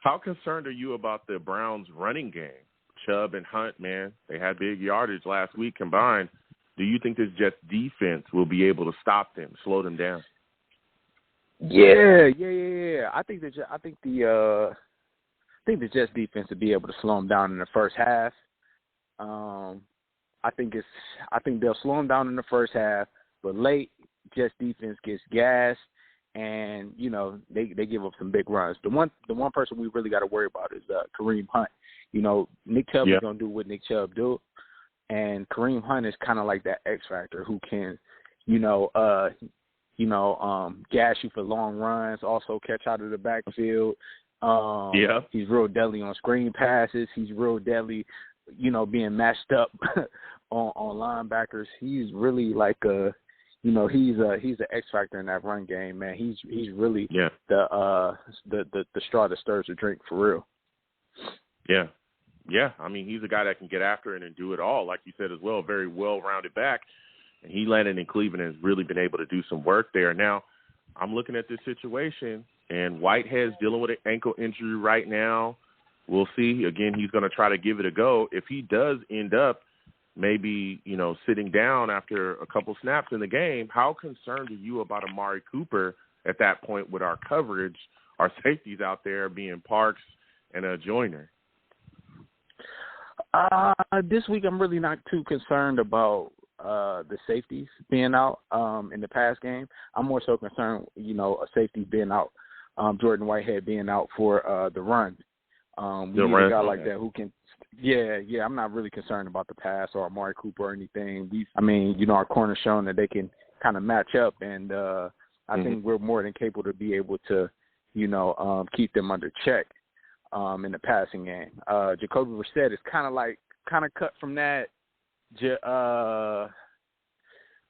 [SPEAKER 2] How concerned are you about the Browns' running game? Chubb and Hunt, man, they had big yardage last week combined. Do you think this Jets defense will be able to stop them, slow them down?
[SPEAKER 7] Yeah. I think the Jets defense will be able to slow them down in the first half. I think they'll slow them down in the first half, but late Jets defense gets gassed. And they give up some big runs. The one person we really got to worry about is Kareem Hunt. Nick Chubb is gonna do what Nick Chubb do, and Kareem Hunt is kind of like that X factor who can, gas you for long runs, also catch out of the backfield. He's real deadly on screen passes. He's real deadly, being matched up on linebackers. He's really like a he's an X factor in that run game, man. He's really the straw that stirs the drink for real. Yeah. I mean, he's a guy that can get after it and do it all, like you said as well. Very well-rounded back, and he landed in Cleveland and has really been able to do some work there. Now, I'm looking at this situation, and Whitehead's dealing with an ankle injury right now. We'll see. Again, he's going to try to give it a go. If he does end up maybe, sitting down after a couple snaps in the game, how concerned are you about Amari Cooper at that point with our coverage, our safeties out there being Parks and Joyner? This week I'm really not too concerned about the safeties being out in the pass game. I'm more so concerned, a safety being out, Jordan Whitehead being out for the run. We need a guy like that who can. Yeah, I'm not really concerned about the pass or Amari Cooper or anything. Our corner's shown that they can kind of match up, and I think we're more than capable to be able to, keep them under check in the passing game. Jacoby Brissett is kind of cut from that. I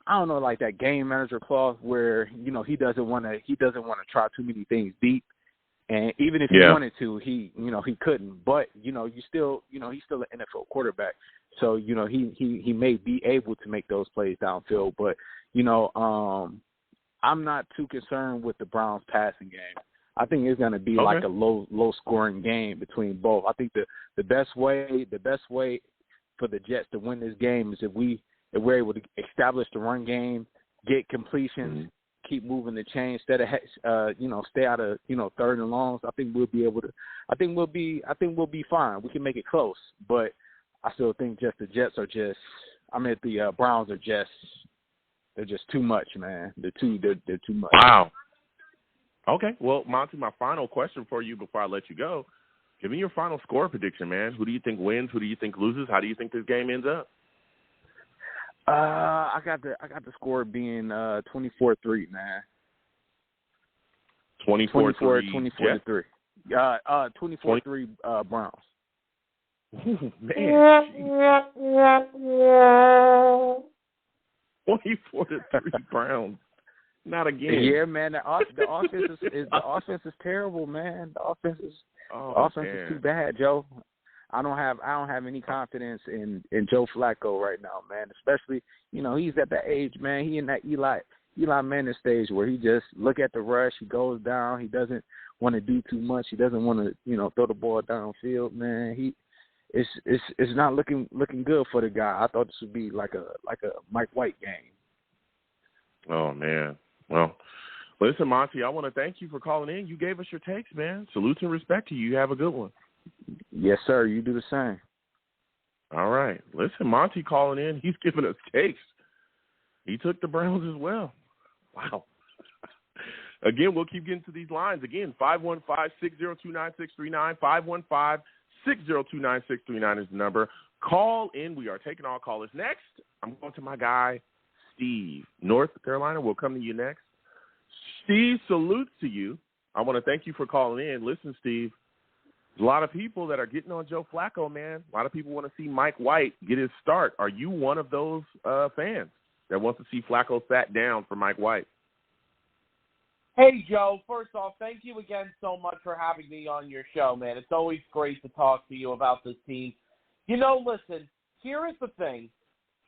[SPEAKER 7] don't know, like that game manager clause where he doesn't want to try too many things deep, And even if he wanted to, he couldn't. But, he's still an NFL quarterback. So, he may be able to make those plays downfield. But, I'm not too concerned with the Browns passing game. I think it's going to be like a low scoring game between both. I think the best way for the Jets to win this game is if we're able to establish the run game, get completions, keep moving the chain instead of stay out of third and longs. I think we'll be able to. I think we'll be fine. We can make it close, but I still think the Jets are the Browns are they're just too much, man. They're too much.
[SPEAKER 2] Wow. Okay. Well, Monty, my final question for you before I let you go. Give me your final score prediction, man. Who do you think wins? Who do you think loses? How do you think this game ends up?
[SPEAKER 7] I got the score being 24-3, man.
[SPEAKER 2] 24-3.
[SPEAKER 7] 24-3. 24-3 Browns.
[SPEAKER 2] Ooh, man. 24-3 Browns. Not again.
[SPEAKER 7] Yeah, man. The offense is terrible, man. The offense is too bad, Joe. I don't have any confidence in Joe Flacco right now, man. Especially, he's at that age, man. He in that Eli Manning stage where he just look at the rush, he goes down, he doesn't want to do too much, he doesn't want to, throw the ball downfield, man. It's not looking good for the guy. I thought this would be like a Mike White game.
[SPEAKER 2] Oh man. Well, listen, Monty, I want to thank you for calling in. You gave us your takes, man. Salute and respect to you. You have a good one.
[SPEAKER 7] Yes, sir. You do the same.
[SPEAKER 2] All right. Listen, Monty calling in. He's giving us takes. He took the Browns as well. Wow. Again, we'll keep getting to these lines. Again, 515-602-9639. 515-602-9639 is the number. Call in. We are taking all callers. Next, I'm going to my guy, Steve, North Carolina. We'll come to you next. Steve, salute to you. I want to thank you for calling in. Listen, Steve, there's a lot of people that are getting on Joe Flacco, man. A lot of people want to see Mike White get his start. Are you one of those fans that wants to see Flacco sat down for Mike White?
[SPEAKER 8] Hey, Joe. First off, thank you again so much for having me on your show, man. It's always great to talk to you about this team. Listen, here is the thing.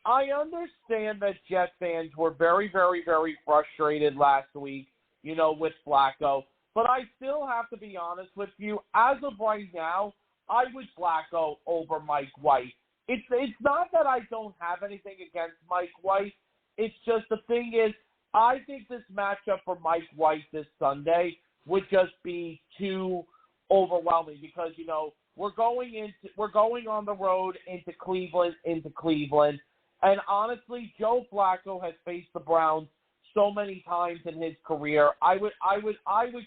[SPEAKER 8] I understand that Jet fans were very, very, very frustrated last week, with Flacco. But I still have to be honest with you. As of right now, I would Flacco over Mike White. It's not that I don't have anything against Mike White. It's just the thing is, I think this matchup for Mike White this Sunday would just be too overwhelming because, we're going on the road into Cleveland. And honestly, Joe Flacco has faced the Browns so many times in his career. I would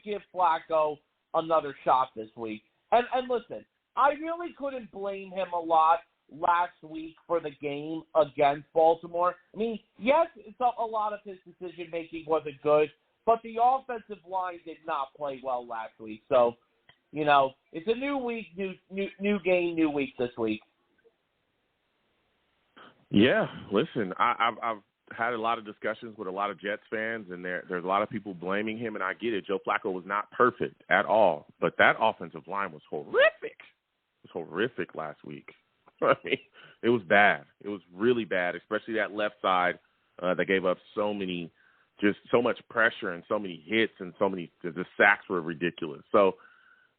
[SPEAKER 8] give Flacco another shot this week. And listen, I really couldn't blame him a lot last week for the game against Baltimore. I mean, yes, a lot of his decision making wasn't good, but the offensive line did not play well last week. So, it's a new week, new game, new week this week.
[SPEAKER 2] Yeah, listen, I've had a lot of discussions with a lot of Jets fans, and there's a lot of people blaming him, and I get it. Joe Flacco was not perfect at all, but that offensive line was horrific. It was horrific last week. I mean, it was bad. It was really bad, especially that left side that gave up so much pressure and so many hits and the sacks were ridiculous. So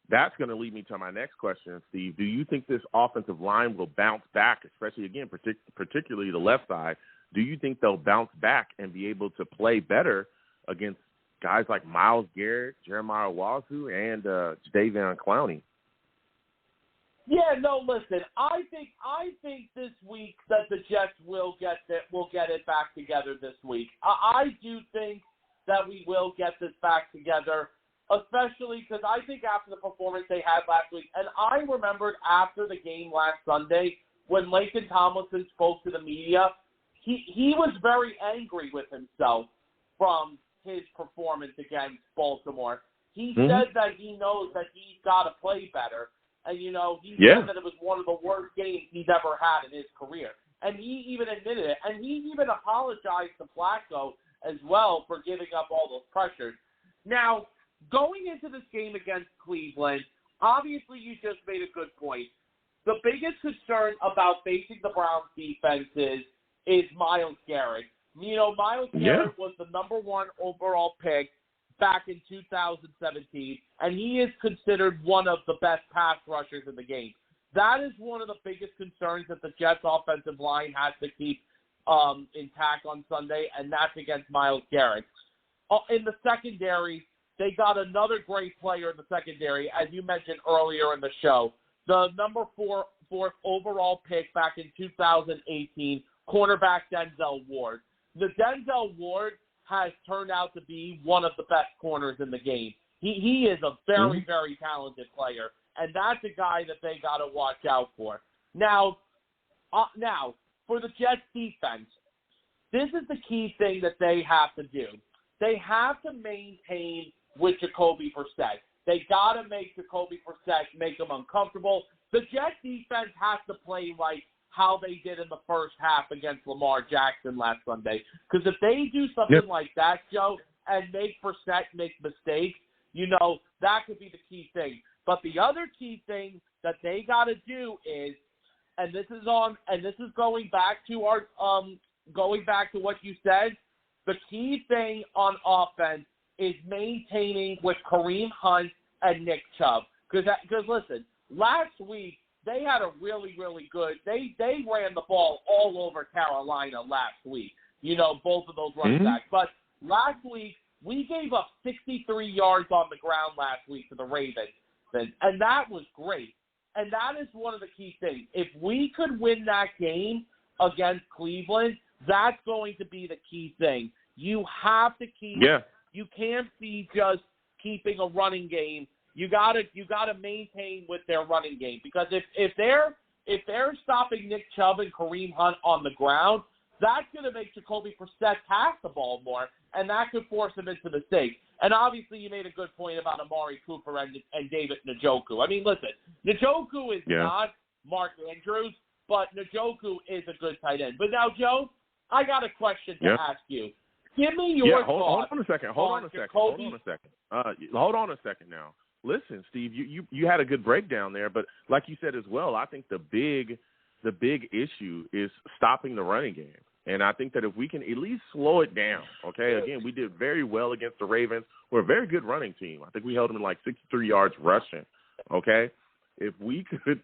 [SPEAKER 2] that's going to lead me to my next question, Steve. Do you think this offensive line will bounce back, especially, again, particularly the left side? Do you think they'll bounce back and be able to play better against guys like Myles Garrett, Jeremiah Wazoo, and Jadeveon Clowney?
[SPEAKER 8] Yeah, no, listen. I think this week that the Jets will get it back together this week. I do think that we will get this back together, especially because I think after the performance they had last week, and I remembered after the game last Sunday when Laken Tomlinson spoke to the media, he was very angry with himself from his performance against Baltimore. He said that he knows that he's got to play better. And, he said that it was one of the worst games he's ever had in his career. And he even admitted it. And he even apologized to Flacco as well for giving up all those pressures. Now, going into this game against Cleveland, obviously you just made a good point. The biggest concern about facing the Browns defense is Myles Garrett. You know, Myles Garrett was the number 1 overall pick back in 2017, and he is considered one of the best pass rushers in the game. That is one of the biggest concerns that the Jets' offensive line has to keep intact on Sunday, and that's against Myles Garrett. In the secondary, they got another great player in the secondary, as you mentioned earlier in the show. The number 4 overall pick back in 2018, cornerback Denzel Ward. The Denzel Ward has turned out to be one of the best corners in the game. He is a very, very talented player, and that's a guy that they got to watch out for. Now, for the Jets defense, this is the key thing that they have to do. They have to maintain with Jacoby Brissett. They got to make Jacoby Brissett make them uncomfortable. The Jets defense has to play like how they did in the first half against Lamar Jackson last Sunday. Because if they do something like that, Joe, and make Brissett make mistakes, you know, that could be the key thing. But the other key thing that they got to do is, and this is going back to what you said, the key thing on offense is maintaining with Kareem Hunt and Nick Chubb. Because listen, last week they had a really, really good – they ran the ball all over Carolina last week, you know, both of those running backs. But last week we gave up 63 yards on the ground last week to the Ravens, and that was great. And that is one of the key things. If we could win that game against Cleveland, that's going to be the key thing. You have to keep you can't be just keeping a running game. You gotta maintain with their running game, because if they're stopping Nick Chubb and Kareem Hunt on the ground, that's gonna make Jacoby Brissett pass the ball more, and that could force him into mistakes. And obviously, you made a good point about Amari Cooper and David Njoku. I mean, listen, Njoku is not Mark Andrews, but Njoku is a good tight end. But now, Joe, I got a question to ask you. Give me your thoughts.
[SPEAKER 2] Hold on a second now. Listen, Steve, you had a good breakdown there, but like you said as well, I think the big issue is stopping the running game. And I think that if we can at least slow it down, okay, again, we did very well against the Ravens. We're a very good running team. I think we held them in like 63 yards rushing, okay? If we could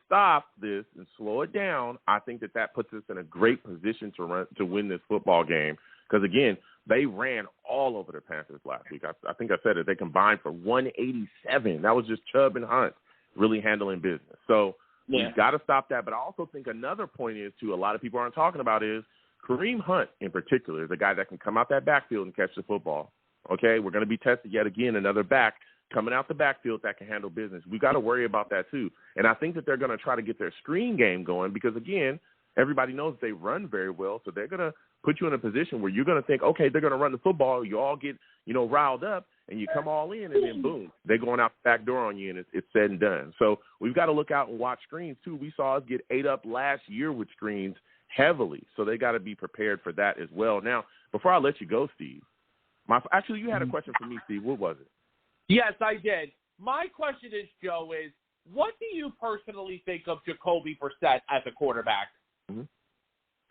[SPEAKER 2] stop this and slow it down, I think that puts us in a great position to win this football game. Because, again, they ran all over the Panthers last week. I think I said it. They combined for 187. That was just Chubb and Hunt really handling business. So we've got to stop that. But I also think another point is, too, a lot of people aren't talking about is Kareem Hunt in particular is a guy that can come out that backfield and catch the football. Okay, we're going to be tested yet again, another back coming out the backfield that can handle business. We got to worry about that, too. And I think that they're going to try to get their screen game going because, again, everybody knows they run very well, so they're going to put you in a position where you're going to think, okay, they're going to run the football. You all get, riled up, and you come all in, and then, boom, they're going out the back door on you, and it's said and done. So we've got to look out and watch screens, too. We saw us get ate up last year with screens heavily, so they got to be prepared for that as well. Now, before I let you go, Steve, actually, you had a question for me, Steve. What was it?
[SPEAKER 8] Yes, I did. My question is, Joe, what do you personally think of Jacoby Brissett as a quarterback?
[SPEAKER 2] Mm-hmm.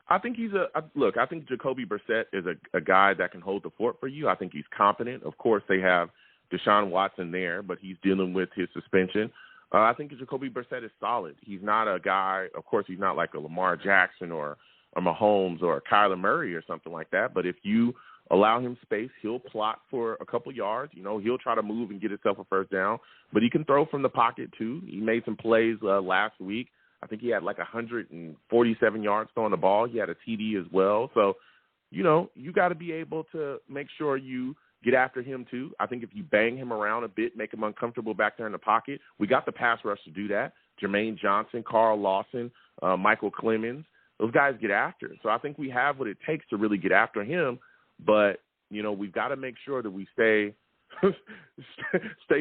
[SPEAKER 2] I think I think Jacoby Brissett is a guy that can hold the fort for you. I think he's competent. Of course, they have Deshaun Watson there, but he's dealing with his suspension. I think Jacoby Brissett is solid. He's not a guy, of course, he's not like a Lamar Jackson or a Mahomes or a Kyler Murray or something like that. But if you allow him space, he'll plot for a couple yards. He'll try to move and get himself a first down. But he can throw from the pocket, too. He made some plays last week. I think he had like 147 yards throwing the ball. He had a TD as well. So, you got to be able to make sure you get after him too. I think if you bang him around a bit, make him uncomfortable back there in the pocket, we got the pass rush to do that. Jermaine Johnson, Carl Lawson, Michael Clemens, those guys get after it. So I think we have what it takes to really get after him. But, we've got to make sure that we stay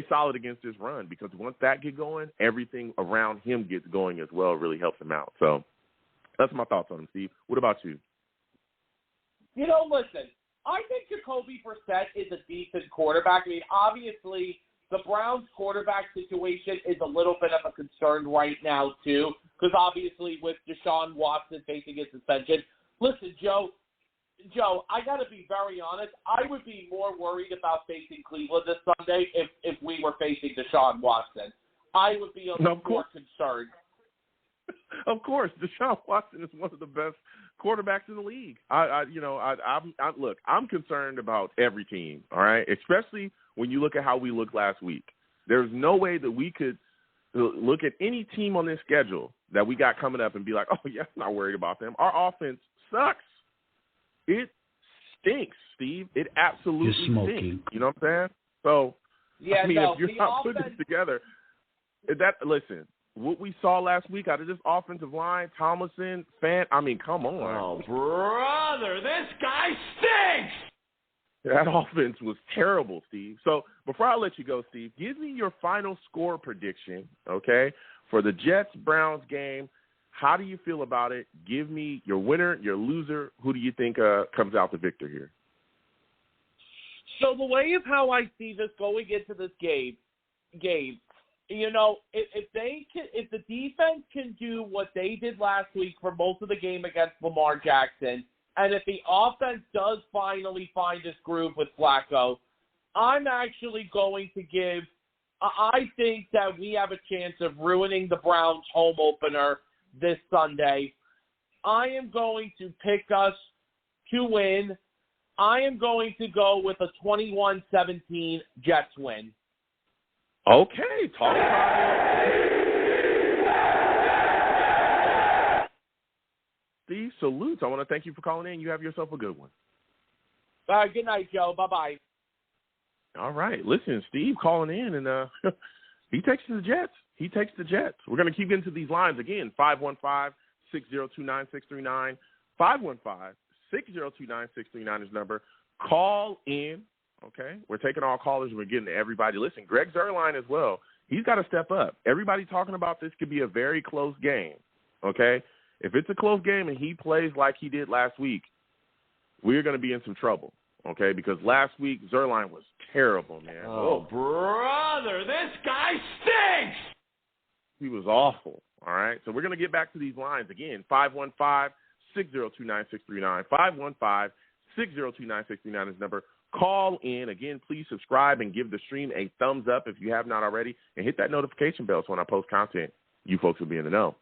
[SPEAKER 2] solid against this run, because once that get going, everything around him gets going as well. It really helps him out. So that's my thoughts on him, Steve. What about you?
[SPEAKER 8] Listen, I think Jacoby Brissett is a decent quarterback. I mean, obviously, the Browns' quarterback situation is a little bit of a concern right now, too, because obviously with Deshaun Watson facing his suspension. Listen, Joe, I got to be very honest. I would be more worried about facing Cleveland this Sunday if we were facing Deshaun Watson. I would be a little more concerned.
[SPEAKER 2] Of course, Deshaun Watson is one of the best quarterbacks in the league. Look, I'm concerned about every team, all right, especially when you look at how we looked last week. There's no way that we could look at any team on this schedule that we got coming up and be like, oh, yeah, I'm not worried about them. Our offense sucks. It stinks, Steve. It absolutely stinks. You know what I'm saying? So,
[SPEAKER 8] yeah,
[SPEAKER 2] I mean, if you're not putting it together, listen, what we saw last week out of this offensive line, Tomlinson, Fant, I mean, come on.
[SPEAKER 9] Oh, brother, this guy stinks!
[SPEAKER 2] That offense was terrible, Steve. So before I let you go, Steve, give me your final score prediction, okay, for the Jets-Browns game. How do you feel about it? Give me your winner, your loser. Who do you think comes out the victor here?
[SPEAKER 8] So the way of how I see this going into this game, you know, if the defense can do what they did last week for most of the game against Lamar Jackson, and if the offense does finally find this groove with Flacco, I'm actually going to give – I think that we have a chance of ruining the Browns' home opener this Sunday. I am going to pick us to win. I am going to go with a 21-17 Jets win.
[SPEAKER 2] Okay, talk about it. Steve, salutes. I want to thank you for calling in. You have yourself a good one.
[SPEAKER 8] Good night, Joe. Bye-bye.
[SPEAKER 2] All right. Listen, Steve calling in, and he takes the Jets. We're going to keep getting to these lines again. 515-602-9639. 515-602-9639 is number. Call in. Okay, we're taking all callers and we're getting to everybody. Listen, Greg Zuerlein as well. He's got to step up. Everybody talking about this could be a very close game. Okay, if it's a close game and he plays like he did last week, we're going to be in some trouble. Okay, because last week Zuerlein was terrible, man.
[SPEAKER 9] Oh, brother, this guy stinks.
[SPEAKER 2] He was awful. All right, so we're going to get back to these lines again. 515-602-9639. 515-602-9639 is number. Call in. Again, please subscribe and give the stream a thumbs up if you have not already, and hit that notification bell so when I post content, you folks will be in the know.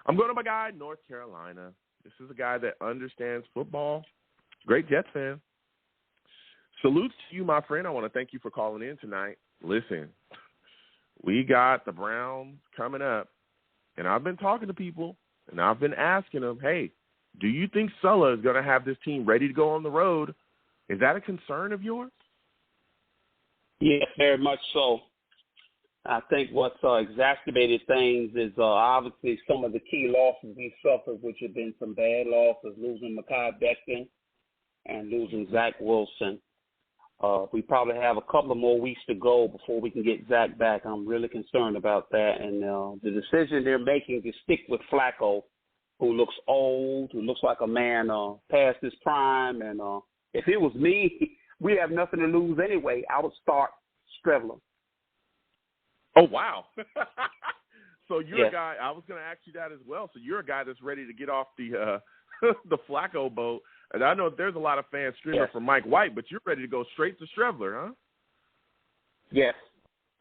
[SPEAKER 2] I'm going to my guy, North Carolina. This is a guy that understands football. Great Jets fan. Salutes to you, my friend. I want to thank you for calling in tonight. Listen, we got the Browns coming up, and I've been talking to people, and I've been asking them, hey, do you think Sulla is going to have this team ready to go on the road? Is that a concern of yours?
[SPEAKER 10] Yes, very much so. I think what's exacerbated things is obviously some of the key losses we suffered, which have been some bad losses, losing Mekhi Becton and losing Zach Wilson. We probably have a couple of more weeks to go before we can get Zach back. I'm really concerned about that. And the decision they're making to stick with Flacco, who looks old, who looks like a man past his prime, and if it was me, we have nothing to lose anyway. I would start Strevler.
[SPEAKER 2] Oh, wow. So you're
[SPEAKER 10] yes.
[SPEAKER 2] a guy, I was going to ask you that as well. So you're a guy that's ready to get off the the Flacco boat. And I know there's a lot of fans streaming for Mike White, but you're ready to go straight to Strevler, huh?
[SPEAKER 10] Yes,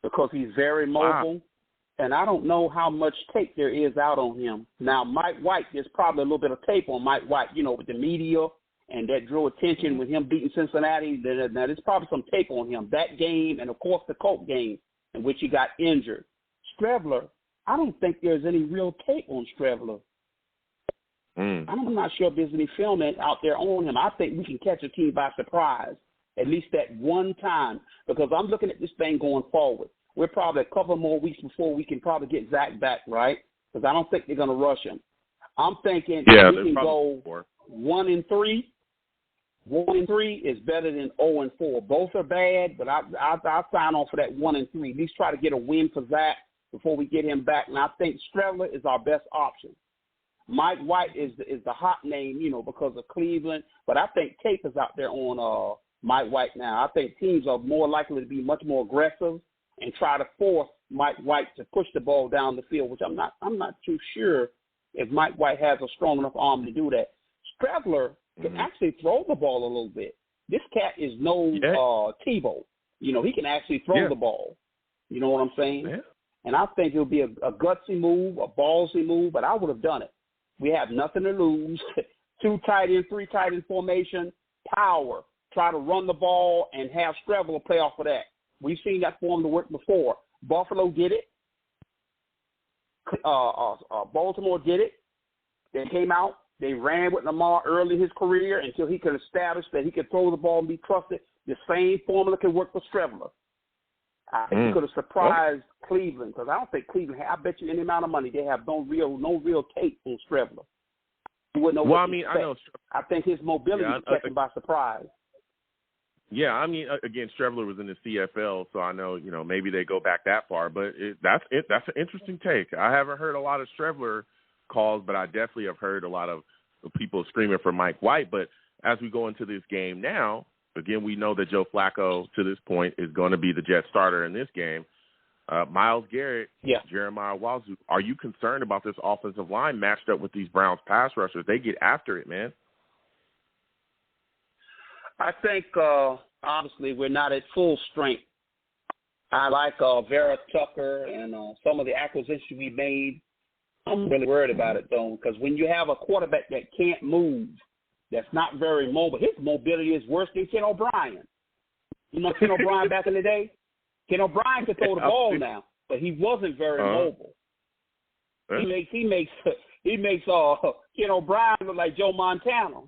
[SPEAKER 10] because he's very mobile.
[SPEAKER 2] Wow.
[SPEAKER 10] And I don't know how much tape there is out on him. Now, Mike White, there's probably a little bit of tape on Mike White, you know, with the media. And that drew attention with him beating Cincinnati. Now, there's probably some tape on him. That game and, of course, the Colts game in which he got injured. Strevler, I don't think there's any real tape on Strevler. I'm not sure if there's any film out there on him. I think we can catch a team by surprise, at least that one time, because I'm looking at this thing going forward. We're probably a couple more weeks before we can probably get Zach back, right? Because I don't think they're going to rush him. I'm thinking we can go 1-3. 1-3 is better than 0-4. Both are bad, but I'll sign on for that 1-3. At least try to get a win for Zach before we get him back. And I think Strevler is our best option. Mike White is the hot name, because of Cleveland. But I think tape is out there on Mike White now. I think teams are more likely to be much more aggressive and try to force Mike White to push the ball down the field, which I'm not too sure if Mike White has a strong enough arm to do that. Strebler can actually throw the ball a little bit. This cat is no Tebow. He can actually throw the ball. You know what I'm saying? Yeah. And I think it'll be a gutsy move, a ballsy move, but I would have done it. We have nothing to lose. 2 tight end, 3 tight end formation, power. Try to run the ball and have Strebler play off of that. We've seen that form to work before. Buffalo did it. Baltimore did it. They came out. They ran with Lamar early in his career until he could establish that he could throw the ball and be trusted. The same formula can work for Strebler. I think he could have surprised Cleveland, because I don't think Cleveland. I bet you any amount of money they have no real tape on Strebler. You wouldn't know what to expect. I think his mobility is taken by surprise.
[SPEAKER 2] Yeah, I mean, again, Strebler was in the CFL, so I know, maybe they go back that far. But that's an interesting take. I haven't heard a lot of Strebler calls, but I definitely have heard a lot of people screaming for Mike White. But as we go into this game now, again, we know that Joe Flacco, to this point, is going to be the Jet starter in this game. Myles Garrett, Jeremiah Wazoo, are you concerned about this offensive line matched up with these Browns pass rushers? They get after it, man.
[SPEAKER 10] I think, honestly, we're not at full strength. I like Vera Tucker and some of the acquisitions we made. I'm really worried about it, though, because when you have a quarterback that can't move, that's not very mobile, his mobility is worse than Ken O'Brien. You know Ken O'Brien back in the day? Ken O'Brien could throw the ball now, but he wasn't very mobile. He makes Ken O'Brien look like Joe Montana.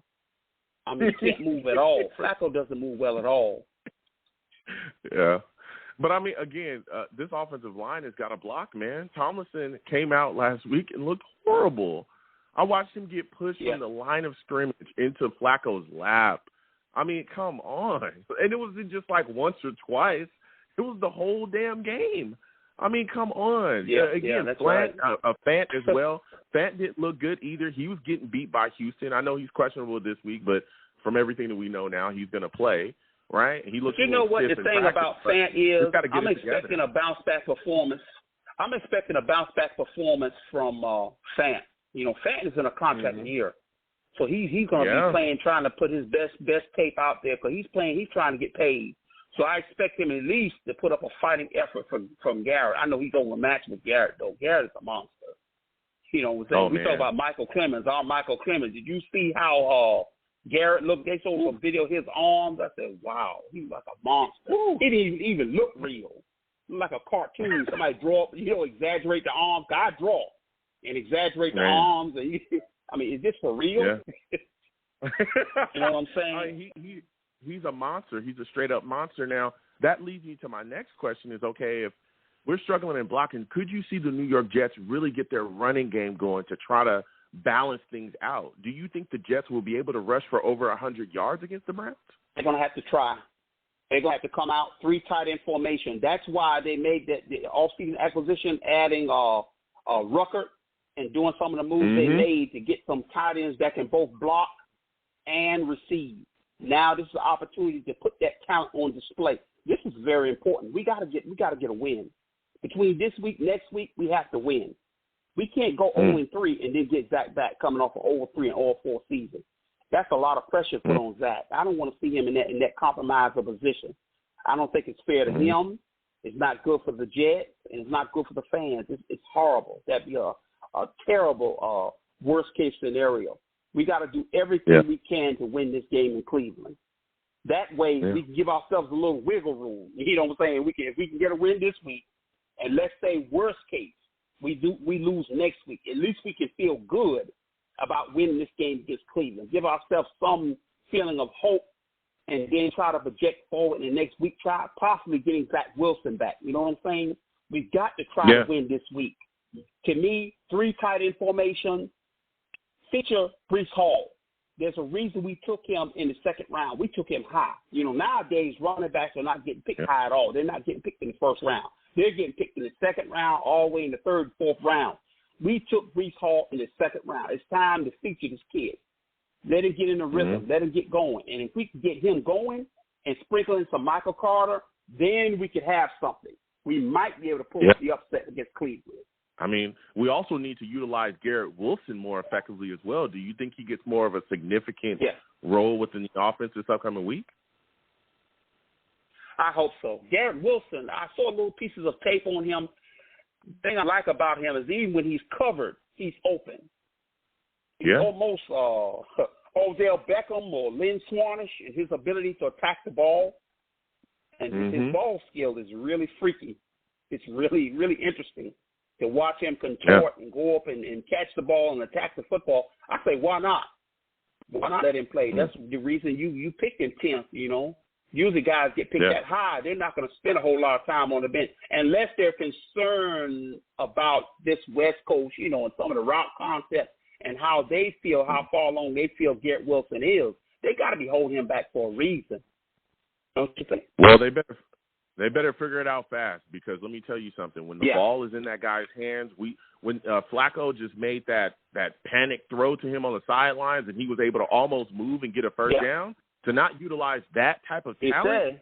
[SPEAKER 10] I mean, he can't move at all. Flacco doesn't move well at all.
[SPEAKER 2] Yeah. But, I mean, again, this offensive line has got a block, man. Tomlinson came out last week and looked horrible. I watched him get pushed from the line of scrimmage into Flacco's lap. I mean, come on. And it wasn't just like once or twice. It was the whole damn game. I mean, come on. Again,
[SPEAKER 10] that's
[SPEAKER 2] Fant,
[SPEAKER 10] right.
[SPEAKER 2] Fant as well. Fant didn't look good either. He was getting beat by Houston. I know he's questionable this week, but from everything that we know now, he's going to play, right? He looks.
[SPEAKER 10] But you know what the thing about Fant is? I'm expecting a bounce back performance. I'm expecting a bounce back performance from Fant. Fant is in a contract year, so he's going to be playing, trying to put his best tape out there, because he's trying to get paid. So I expect him at least to put up a fighting effort from Garrett. I know he's over a match with Garrett, though. Garrett is a monster. We talk about Michael Clemens. Michael Clemens. Did you see how Garrett looked? They showed some video of his arms. I said, wow, he's like a monster. He didn't even look real. Like a cartoon. Somebody exaggerate the arms. God draw and exaggerate the arms. And I mean, is this for real?
[SPEAKER 2] Yeah.
[SPEAKER 10] You know what I'm saying?
[SPEAKER 2] He's a monster. He's a straight-up monster. Now, that leads me to my next question is, okay, if we're struggling in blocking, could you see the New York Jets really get their running game going to try to balance things out? Do you think the Jets will be able to rush for over 100 yards against the Browns?
[SPEAKER 10] They're going to have to try. They're going to have to come out 3 tight end formation. That's why they made the offseason acquisition, adding Ruckert and doing some of the moves they made to get some tight ends that can both block and receive. Now this is an opportunity to put that talent on display. This is very important. We got to get a win. Between this week, next week, we have to win. We can't go 0-3 and then get Zach back coming off of 0-3 in all 4 seasons. That's a lot of pressure put on Zach. I don't want to see him in that compromised position. I don't think it's fair to him. It's not good for the Jets, and it's not good for the fans. It's horrible. That'd be a terrible worst-case scenario. We got to do everything we can to win this game in Cleveland. That way, we can give ourselves a little wiggle room. You know what I'm saying? If we can get a win this week, and let's say worst case, we lose next week, at least we can feel good about winning this game against Cleveland. Give ourselves some feeling of hope, and then try to project forward in the next week, try possibly getting Zach Wilson back. You know what I'm saying? We've got to try to win this week. To me, 3 tight end formation, feature Breece Hall. There's a reason we took him in the 2nd round. We took him high. Nowadays, running backs are not getting picked high at all. They're not getting picked in the 1st round. They're getting picked in the 2nd round, all the way in the 3rd, 4th round. We took Breece Hall in the second round. It's time to feature this kid. Let him get in the rhythm. Let him get going. And if we can get him going and sprinkle in some Michael Carter, then we could have something. We might be able to pull the upset against Cleveland.
[SPEAKER 2] I mean, we also need to utilize Garrett Wilson more effectively as well. Do you think he gets more of a significant role within the offense this upcoming week?
[SPEAKER 10] I hope so. Garrett Wilson, I saw little pieces of tape on him. The thing I like about him is even when he's covered, he's open. He's almost Odell Beckham or Lynn Swanish in his ability to attack the ball. And his ball skill is really freaky. It's really, really interesting to watch him contort and go up and catch the ball and attack the football. I say, why not? Why not let him play? That's the reason you picked him 10th, you know. Usually guys get picked that high. They're not going to spend a whole lot of time on the bench unless they're concerned about this West Coast, you know, and some of the route concepts and how they feel, how far along they feel Garrett Wilson is. They got to be holding him back for a reason. Don't you think?
[SPEAKER 2] Well, they better figure it out fast, because let me tell you something. When the ball is in that guy's hands, when Flacco just made that panic throw to him on the sidelines and he was able to almost move and get a first down, to not utilize that type of talent,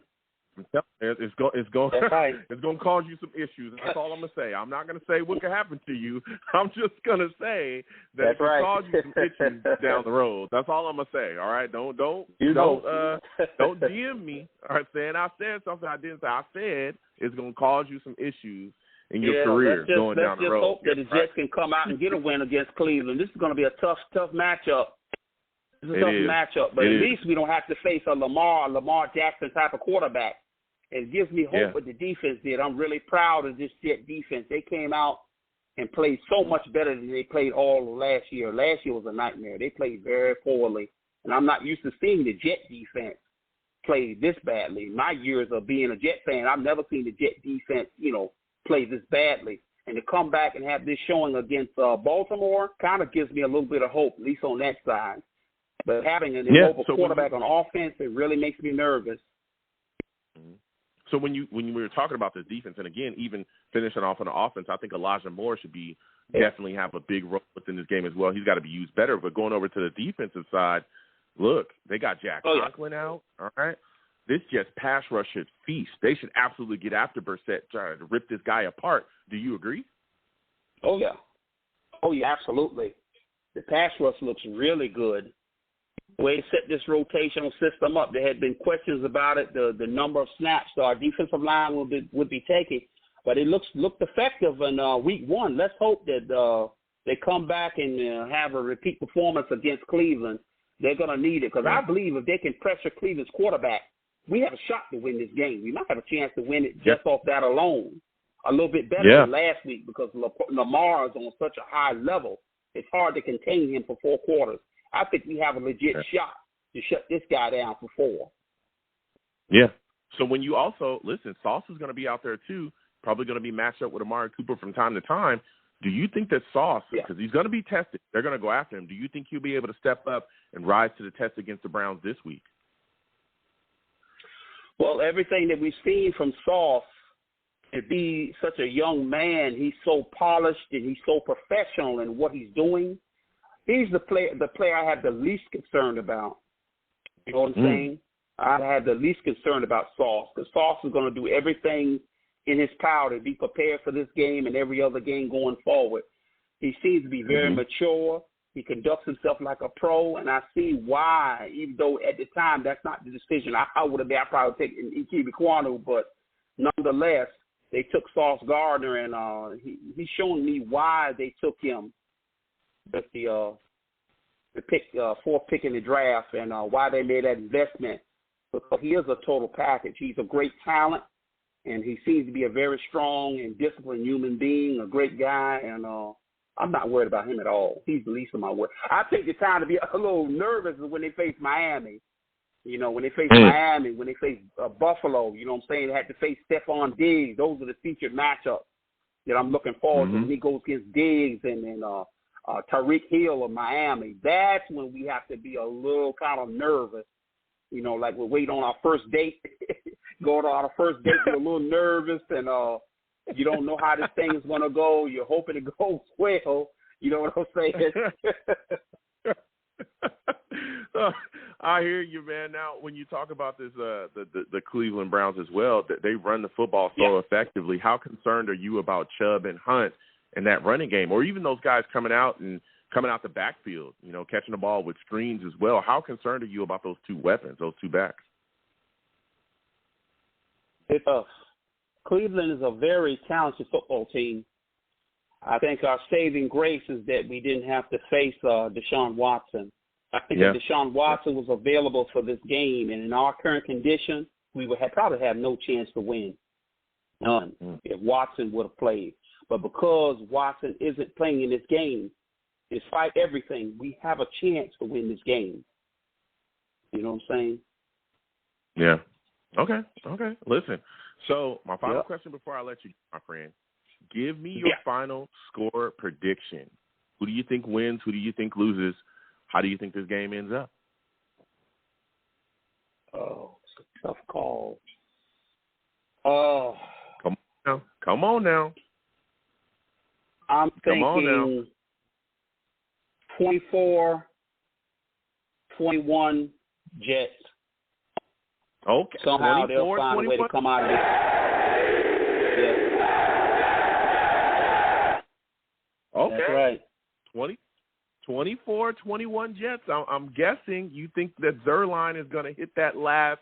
[SPEAKER 2] it's going to cause you some issues. That's all I'm going to say. I'm not going to say what could happen to you. I'm just going to say that it can cause you some issues down the road. That's all I'm going to say. All right, don't DM me. All right, saying I said something I didn't say. I said it's going to cause you some issues in your career going down the road.
[SPEAKER 10] Let's just hope that the Jets can come out and get a win against Cleveland. This is going to be a tough matchup. This is a tough matchup, but at least we don't have to face a Lamar Jackson type of quarterback. It gives me hope what the defense did. I'm really proud of this Jet defense. They came out and played so much better than they played all of last year. Last year was a nightmare. They played very poorly, and I'm not used to seeing the Jet defense play this badly. My years of being a Jet fan, I've never seen the Jet defense, you know, play this badly. And to come back and have this showing against Baltimore kind of gives me a little bit of hope, at least on that side. But having an immobile quarterback on offense, it really makes me nervous.
[SPEAKER 2] So when we were talking about this defense, and again, even finishing off on the offense, I think Elijah Moore should be definitely have a big role within this game as well. He's got to be used better. But going over to the defensive side, look, they got Jack Conklin out. All right, this just pass rush should feast. They should absolutely get after Brissett, trying to rip this guy apart. Do you agree?
[SPEAKER 10] Oh yeah, absolutely. The pass rush looks really good. The way they set this rotational system up, there had been questions about it, the number of snaps our defensive line would be taking, but it looked effective in week one. Let's hope that they come back and have a repeat performance against Cleveland. They're going to need it, because I believe if they can pressure Cleveland's quarterback, we have a shot to win this game. We might have a chance to win it just off that alone. A little bit better than last week, because Lamar is on such a high level. It's hard to contain him for 4 quarters. I think we have a legit shot to shut this guy down for 4.
[SPEAKER 2] Yeah. So when you also, listen, Sauce is going to be out there too, probably going to be matched up with Amari Cooper from time to time. Do you think that Sauce, because he's going to be tested, they're going to go after him, do you think he'll be able to step up and rise to the test against the Browns this week?
[SPEAKER 10] Well, everything that we've seen from Sauce, to be such a young man, he's so polished and he's so professional in what he's doing. He's the player I have the least concern about. You know what I'm saying? I have the least concern about Sauce, because Sauce is going to do everything in his power to be prepared for this game and every other game going forward. He seems to be very mature. He conducts himself like a pro, and I see why, even though at the time that's not the decision I would have been. I'd probably take Ike Bikwanu, but nonetheless, they took Sauce Gardner, and he's showing me why they took him with the pick, 4th pick in the draft, and why they made that investment. Because he is a total package. He's a great talent, and he seems to be a very strong and disciplined human being, a great guy, and I'm not worried about him at all. He's the least of my worries. I think the time to be a little nervous is when they face Miami. You know, when they face Miami, when they face Buffalo, you know what I'm saying? They had to face Stephon Diggs. Those are the featured matchups that I'm looking forward to. When he goes against Diggs and Tyreek Hill of Miami, that's when we have to be a little kind of nervous. You know, like we're waiting on our first date, going on our first date, we're a little nervous, and You don't know how this thing is going to go. You're hoping it goes well. You know what I'm saying?
[SPEAKER 2] I hear you, man. Now, when you talk about this, the Cleveland Browns as well, that they run the football so effectively. How concerned are you about Chubb and Hunt and that running game, or even those guys coming out the backfield, catching the ball with screens as well? How concerned are you about those two weapons, those two backs?
[SPEAKER 10] Cleveland is a very talented football team. I think our saving grace is that we didn't have to face Deshaun Watson. I think if Deshaun Watson was available for this game, and in our current condition, we would probably have no chance to win. None. If Watson would have played. But because Watson isn't playing in this game, despite everything, we have a chance to win this game. You know what I'm saying?
[SPEAKER 2] Yeah. Okay. Listen, so my final question before I let you, my friend, give me your final score prediction. Who do you think wins? Who do you think loses? How do you think this game ends up?
[SPEAKER 10] Oh, it's a tough call.
[SPEAKER 2] Come on now.
[SPEAKER 10] I'm thinking 24-21 Jets.
[SPEAKER 2] Okay.
[SPEAKER 10] Somehow they'll find a way to come out of this. Yeah.
[SPEAKER 2] Okay.
[SPEAKER 10] That's right.
[SPEAKER 2] 24-21 Jets. I'm guessing you think that Zerline is going to hit that last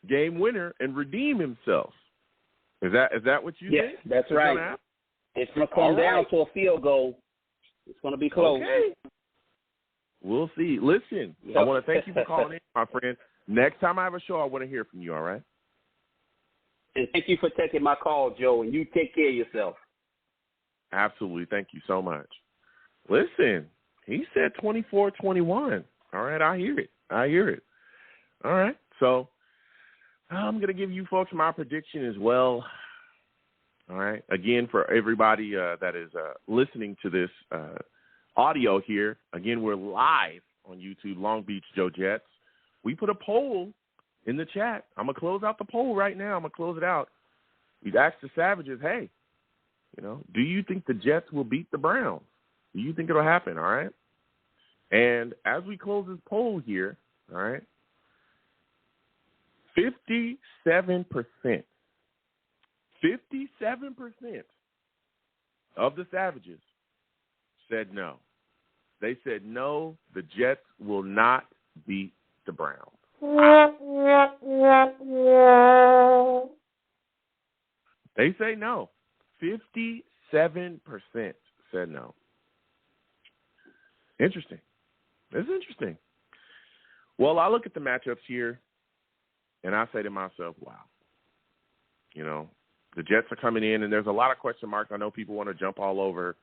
[SPEAKER 2] game winner and redeem himself. Is that what you think?
[SPEAKER 10] Yes, that's right. It's going to come down to a field goal. It's going to be close.
[SPEAKER 2] Okay. We'll see. Listen, I want to thank you for calling in, my friend. Next time I have a show, I want to hear from you, all right?
[SPEAKER 10] And thank you for taking my call, Joe, and you take care of yourself.
[SPEAKER 2] Absolutely. Thank you so much. Listen, he said 24-21. All right, I hear it. All right, so I'm going to give you folks my prediction as well. All right, again, for everybody that is listening to this audio here, again, we're live on YouTube, Long Beach Joe Jets. We put a poll in the chat. I'm going to close out the poll right now. I'm going to close it out. We've asked the Savages, hey, do you think the Jets will beat the Browns? Do you think it'll happen, all right? And as we close this poll here, all right, 57% of the Savages said no. They said no, the Jets will not beat the Browns. They say no. 57% said no. Interesting. It's interesting. Well, I look at the matchups here, and I say to myself, wow. The Jets are coming in, and there's a lot of question marks. I know people want to jump all over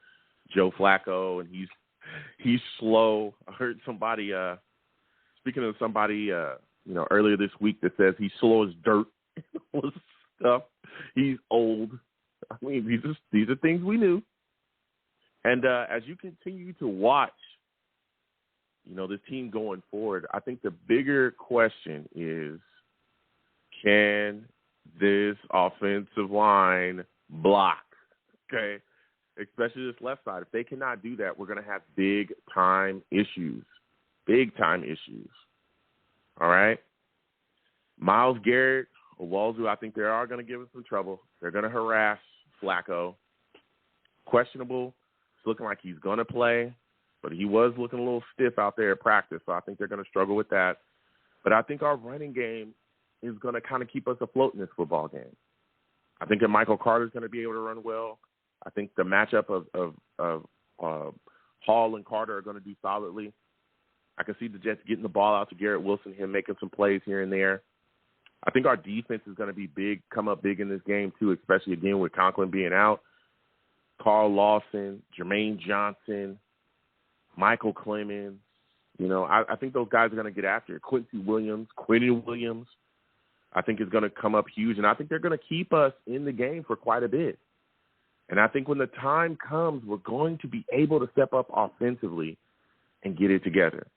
[SPEAKER 2] Joe Flacco, and he's slow. I heard somebody, speaking of somebody, earlier this week that says he's slow as dirt. Stuff. He's old. I mean, these are things we knew. And as you continue to watch, this team going forward, I think the bigger question is, can this offensive line block? Okay, especially this left side. If they cannot do that, we're going to have big time issues. All right. Myles Garrett, Owusu, I think they are going to give us some trouble. They're going to harass Flacco. Questionable. It's looking like he's going to play, but he was looking a little stiff out there at practice, so I think they're going to struggle with that. But I think our running game is going to kind of keep us afloat in this football game. I think that Michael Carter is going to be able to run well. I think the matchup of Hall and Carter are going to do solidly. I can see the Jets getting the ball out to Garrett Wilson, him making some plays here and there. I think our defense is going to be big, come up big in this game too, especially again with Conklin being out. Carl Lawson, Jermaine Johnson, Michael Clemens. I think those guys are going to get after it. Quinton Williams, I think is going to come up huge, and I think they're going to keep us in the game for quite a bit. And I think when the time comes, we're going to be able to step up offensively and get it together.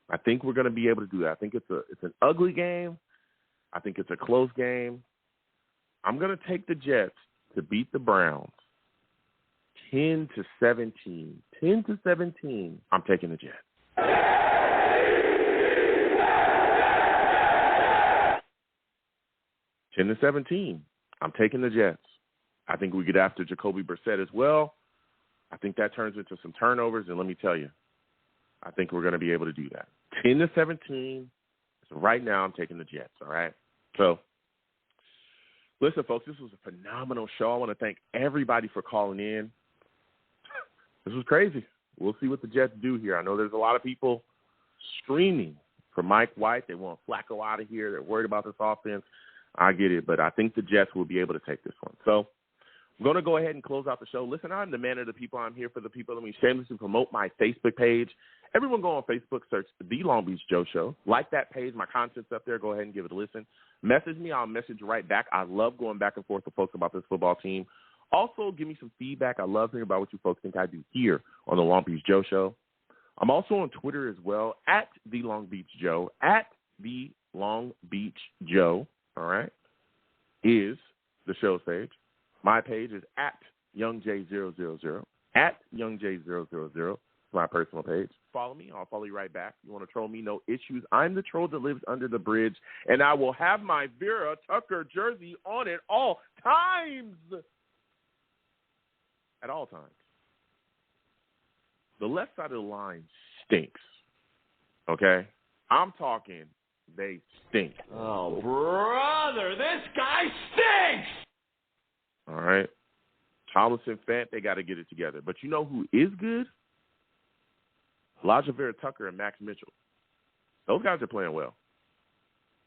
[SPEAKER 2] I think we're going to be able to do that. I think it's an ugly game. I think it's a close game. I'm going to take the Jets to beat the Browns 10-17. 10-17. I'm taking the Jets. 10-17. I'm taking the Jets. I think we get after Jacoby Brissett as well. I think that turns into some turnovers, and let me tell you, I think we're going to be able to do that. 10-17. So right now, I'm taking the Jets. All right. So, listen, folks, this was a phenomenal show. I want to thank everybody for calling in. This was crazy. We'll see what the Jets do here. I know there's a lot of people screaming for Mike White. They want Flacco out of here. They're worried about this offense. I get it, but I think the Jets will be able to take this one. So I'm going to go ahead and close out the show. Listen, I'm the man of the people. I'm here for the people. Let me shamelessly promote my Facebook page. Everyone go on Facebook, search The Long Beach Joe Show. Like that page. My content's up there. Go ahead and give it a listen. Message me. I'll message you right back. I love going back and forth with folks about this football team. Also, give me some feedback. I love hearing about what you folks think I do here on The Long Beach Joe Show. I'm also on Twitter as well, at The Long Beach Joe, at The Long Beach Joe. All right, is the show's page. My page is at YoungJ000, at YoungJ000, my personal page. Follow me. I'll follow you right back. You want to troll me? No issues. I'm the troll that lives under the bridge, and I will have my Vera Tucker jersey on at all times. At all times. The left side of the line stinks, okay? I'm talking they stink.
[SPEAKER 9] Oh, brother, this guy stinks!
[SPEAKER 2] All right? Tomlinson, Fant, they got to get it together. But you know who is good? Elijah Vera Tucker and Max Mitchell. Those guys are playing well,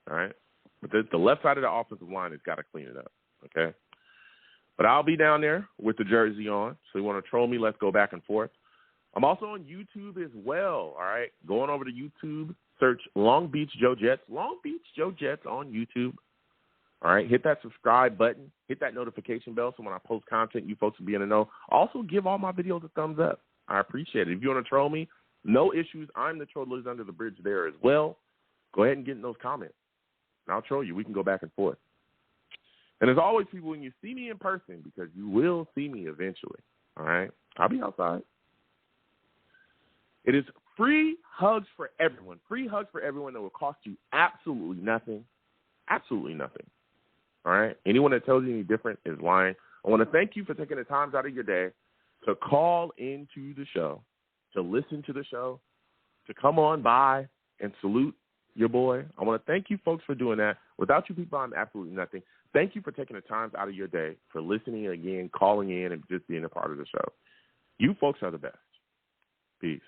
[SPEAKER 2] all right? But the left side of the offensive line has got to clean it up, okay? But I'll be down there with the jersey on. So you want to troll me, let's go back and forth. I'm also on YouTube as well, all right? Going over to YouTube, search Long Beach Joe Jets. Long Beach Joe Jets on YouTube. All right? Hit that subscribe button. Hit that notification bell so when I post content, you folks will be in the know. Also, give all my videos a thumbs up. I appreciate it. If you want to troll me, no issues. I'm the troll that lives under the bridge there as well. Go ahead and get in those comments, and I'll troll you. We can go back and forth. And as always, people, when you see me in person, because you will see me eventually, all right, I'll be outside. It is free hugs for everyone. Free hugs for everyone that will cost you absolutely nothing. Absolutely nothing. All right? Anyone that tells you any different is lying. I want to thank you for taking the time out of your day to call into the show, to listen to the show, to come on by and salute your boy. I want to thank you folks for doing that. Without you people, I'm absolutely nothing. Thank you for taking the time out of your day, for listening again, calling in, and just being a part of the show. You folks are the best. Peace.